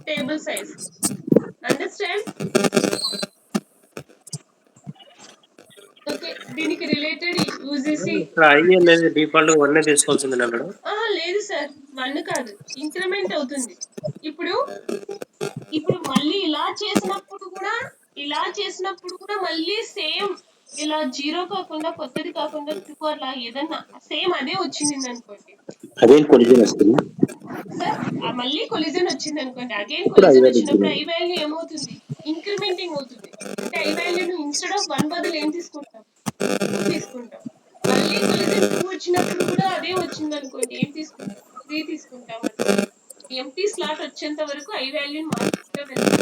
table size. Understand? Okay, దీనికి రిలేటెడ్ యూజీసీ. ఇక్కడ ఐ అనేది డిఫాల్ట్ 1 తీసుకోవాల్సిందేనా మేడం? లేదు సార్, 1 కాదు, ఇంక్రిమెంట్ అవుతుంది. ఇప్పుడు మళ్ళీ ఇలా చేసినప్పుడు కూడా మళ్ళీ సేమ్ ఇలా 0 కాకుండా, కొత్తది కాకుండా 2 అలా ఏదన్నా సేమ్ అదే వచ్చింది అనుకోండి అదేం కొలిజన్ వస్తుంది సార్, మళ్ళీ కొలిజన్ వచ్చింది అనుకోండి, అగైన్ ఇప్పుడు కొలిజన్ I వచ్చినప్పుడు value ఐ వాల్యూ ఏమవుతుంది? ఇంక్రిమెంటింగ్ అవుతుంది. అంటే ఐ వాల్యూను ఇన్స్టెడ్ ఆఫ్ 1 బదులు ఏం తీసుకుంటాం? 2 తీసుకుంటాం. మళ్ళీ కొలిజన్ 2 వచ్చినప్పుడు కూడా అదే వచ్చింది అనుకోండి, ఏం తీసుకుంటాం? 3 తీసుకుంటాం. ఎంటీ స్లాట్ వచ్చేంత వరకు ఐ వాల్యూని మార్చుకుంటూ వెళ్తాం.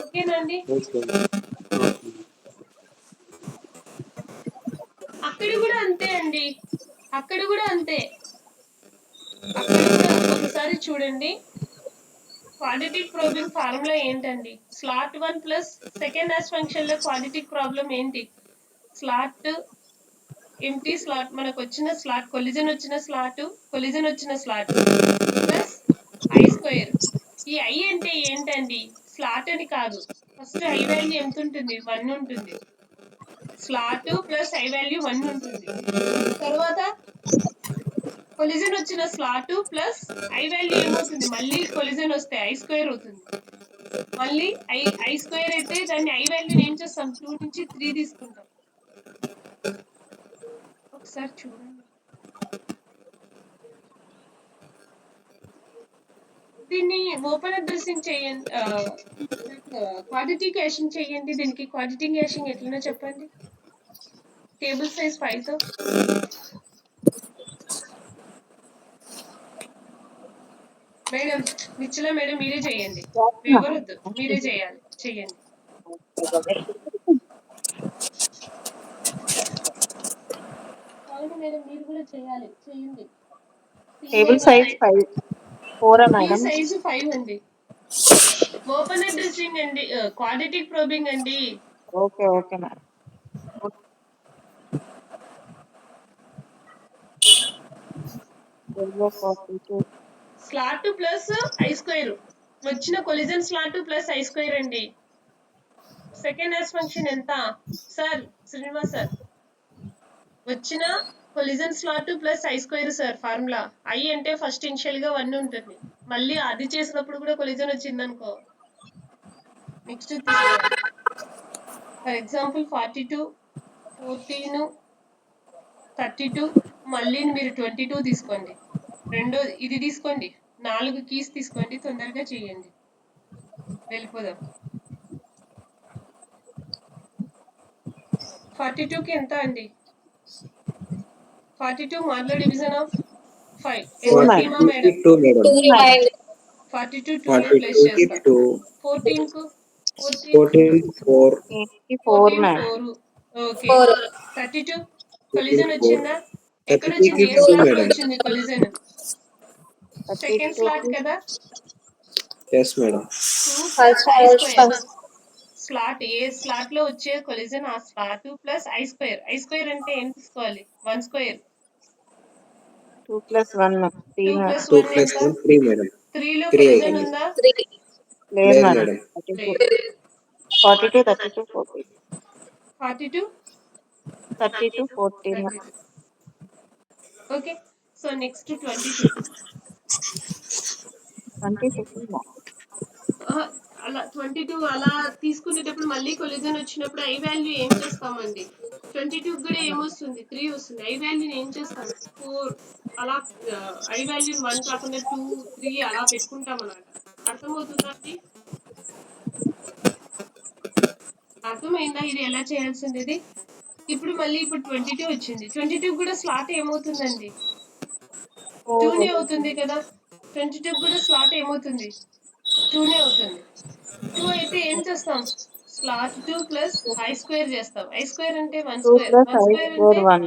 ఓకేనండి? అక్కడ కూడా అంతే అండి, అక్కడ కూడా ఒకసారి చూడండి. క్వాడ్రాటిక్ ప్రోబింగ్ ఫార్ములా ఏంటండి? Slot 1 plus second hash function లో క్వాడ్రాటిక్ ప్రాబ్లం ఏంటి? స్లాట్ ఎంటీ స్లాట్, మనకు వచ్చిన స్లాట్, కొలిజన్ వచ్చిన స్లాట్ ప్లస్ ఐ స్క్వేర్. ఈ ఐ అంటే ఏంటండి? స్లాట్ అని కాదు, ఫస్ట్ ఐ వాల్యూ ఎంత ఉంటుంది? 1 ఉంటుంది. స్లాట్ ప్లస్ ఐ వాల్యూ 1 ఉంటుంది. తర్వాత కొలిజన్ వచ్చిన స్లాట్ ప్లస్ ఐ వాల్యూ ఏమవుతుంది? మళ్ళీ కొలిజన్ వస్తే ఐ స్క్వేర్ అవుతుంది. మళ్ళీ ఐ స్క్వేర్ అయితే దాన్ని ఐ వాల్యూని ఏం చేస్తాం? 2 నుంచి 3 తీసుకుంటాం. ఒకసారి చూడండి, దీన్ని ఓపెన్ అడ్రసింగ్ చేయండి, క్వాడ్రాటిక్ హ్యాషింగ్ చేయండి. దీనికి క్వాడ్రాటిక్ హ్యాషింగ్ ఎట్లనో చెప్పండి. టేబుల్ సైజ్ 5 తో. మేడం నిశ్చల మేడం మీరే చేయండి, ఎవరొద్దు, మీరే చేయండి. అవును మేడం, మీరు కూడా చేయండి. Table size 4 madam. సైజు 5 అండి. ఓపెన్ అడ్రసింగ్ అండి, క్వాడ్రాటిక్ ప్రోబింగ్ అండి. Okay madam. Slot plus I square, వచ్చిన collision slot plus I square అండి. సెకండ్ యాష్ ఫంక్షన్ ఎంత సార్? శ్రీనివాస్ సార్, వచ్చిన collision slot plus I square sir formula. I అంటే ఫస్ట్ ఇనిషియల్ గా 1 ఉంటుంది. మళ్ళీ అది చేసినప్పుడు కూడా కొలిజన్ వచ్చింది అనుకో, నెక్స్ట్ తీసుకోవాలి. ఫర్ ఎగ్జాంపుల్ 42, 14, 32, మళ్ళీ మీరు 22 తీసుకోండి. రెండో ఇది తీసుకోండి, 4 కీస్ తీసుకోండి, తొందరగా చేయండి, వెళ్ళిపోదాం. 42కి ఎంత అండి? 42 మాడ్యులర్ డివిజన్ ఆఫ్ 5 ఎంత టీమా మేడం? 2 మేడం. 42 2 ని ప్లేస్ చేస్తాం. 14 కు 4 మేడం. 4. ఓకే. 32 కొలిజన్ వచ్చిందా? ఎక్కడ వచ్చింది? ఏ 32 స్లాట్ లో మేడం. వచ్చింది కొలిజన్? సెకండ్ స్లాట్ కదా? yes madam. 2 plus I square. Slot A slot లో వచ్చే కొలిజన్ ఆ slot plus I square. I square అంటే ఏం తీసుకోవాలి? 1 స్క్వేర్. 2 + 1 2 + 2 1 + ఎంత? 1 3 మేడం. 3 లో 3 కొలిజన్ అవుతుంది. ఉందా? లేదు లేదు madam. Madam. 42 32 14. 42 32 14. Okay. So next 22. 22 ఆహా! అలా 22 అలా తీసుకునేటప్పుడు మళ్ళీ కొలిజన్ వచ్చినప్పుడు ఐ వాల్యూ ఏం చేస్తామండి? 22 కూడా ఏమొస్తుంది? 3 వస్తుంది. ఐ వాల్యూని ఏం చేస్తాం? 4 అలా ఐ వాల్యూని 1 కాకుండా 2, 3 అలా పెట్టుకుంటామన్నమాట. అర్థమవుతుందా అండి? అర్థమైందా ఇది ఎలా చేయాల్సింది? ఇప్పుడు మళ్ళీ ఇప్పుడు 22 వచ్చింది. 22 కూడా స్లాట్ ఏమవుతుందండి? 2నే అవుతుంది కదా! 22 కూడా స్లాట్ ఏమవుతుంది? 2నే అవుతుంది. 2 అయితే ఏం చేస్తాం? స్లాట్ 2 ప్లస్ ఐ స్క్వేర్ చేస్తాం. ఐ స్క్వేర్ అంటే 1 2 square. Plus 1 I square score అంటే 1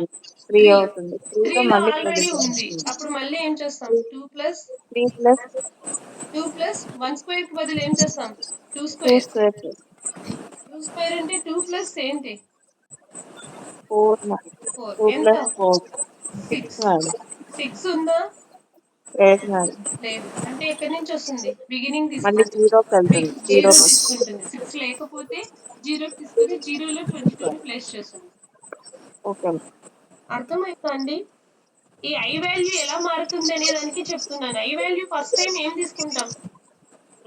3 3. అవుతుంది. 3 లో 3లో మళ్ళీ ఆల్రెడీ ప్రొజెక్షన్ ఉంది. అప్పుడు మళ్ళీ ఏం చేస్తాం? 2 ప్లస్ 3 ప్లస్ 1 స్క్వేర్ కి బదులు ఏం చేస్తాం? 2 2 స్క్వేర్. స్క్వేర్ 2 స్క్వేర్ అంటే 2 ప్లస్ ఏంటి? 4 4. 2 ఎంత? ప్లస్ 4 6. 6 మేడం. 6 ఉందా? లేదు మేడం. లేదు. అంటే ఎక్కడి నుంచి వస్తుంది? బిగినింగ్ మళ్ళీ తీసుకుంటుంది. 0కి వెళ్తుంది. 0 0 తీసుకుంటుంది. 6 లేకపోతే 0 తీసుకొని 0లో 22ని ప్లేస్ చేస్తుంది. ఓకే అర్థమైందా అండి? ఈ ఐ వాల్యూ ఎలా మారుతుంది అనే దానికి చెప్తున్నాను. ఐ వాల్యూ ఫస్ట్ టైం ఏం తీసుకుంటాం?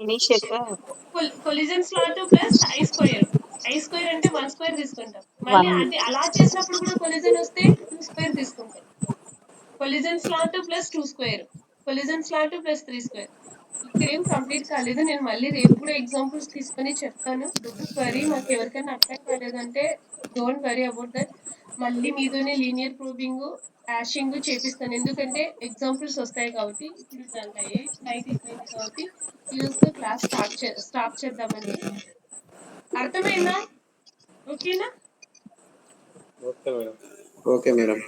ఇనిషియల్ గా collision slot plus I square. I square అంటే 1 స్క్వేర్ తీసుకుంటాం. మళ్ళీ 1 అది అలా చేసినప్పుడు కూడా కొలిజన్ వస్తే 2 స్క్వేర్ తీసుకుంటాం. Collision slot plus 2 square. Collision slot plus 3 square. ఇక్కడేం కంప్లీట్ కాలేదు. నేను మళ్ళీ రేపు కూడా ఎగ్జాంపుల్స్ తీసుకొని చెప్తాను. Don't worry. మాకు ఎవరికైనా అర్థం కాలేదంటే డోంట్ వరీ అబౌట్ దట్. మళ్ళీ మీతోనే లీనియర్ ప్రోబింగ్, హ్యాషింగ్ చేపిస్తాను. ఎందుకంటే ఎగ్జాంపుల్స్ వస్తాయి కాబట్టి. ఇప్పుడు నైట్ అయిపోయింది కాబట్టి ఈ రోజుతో క్లాస్ స్టాప్ చేద్దామండి. అర్థమైందా? ఓకేనా? Okay madam.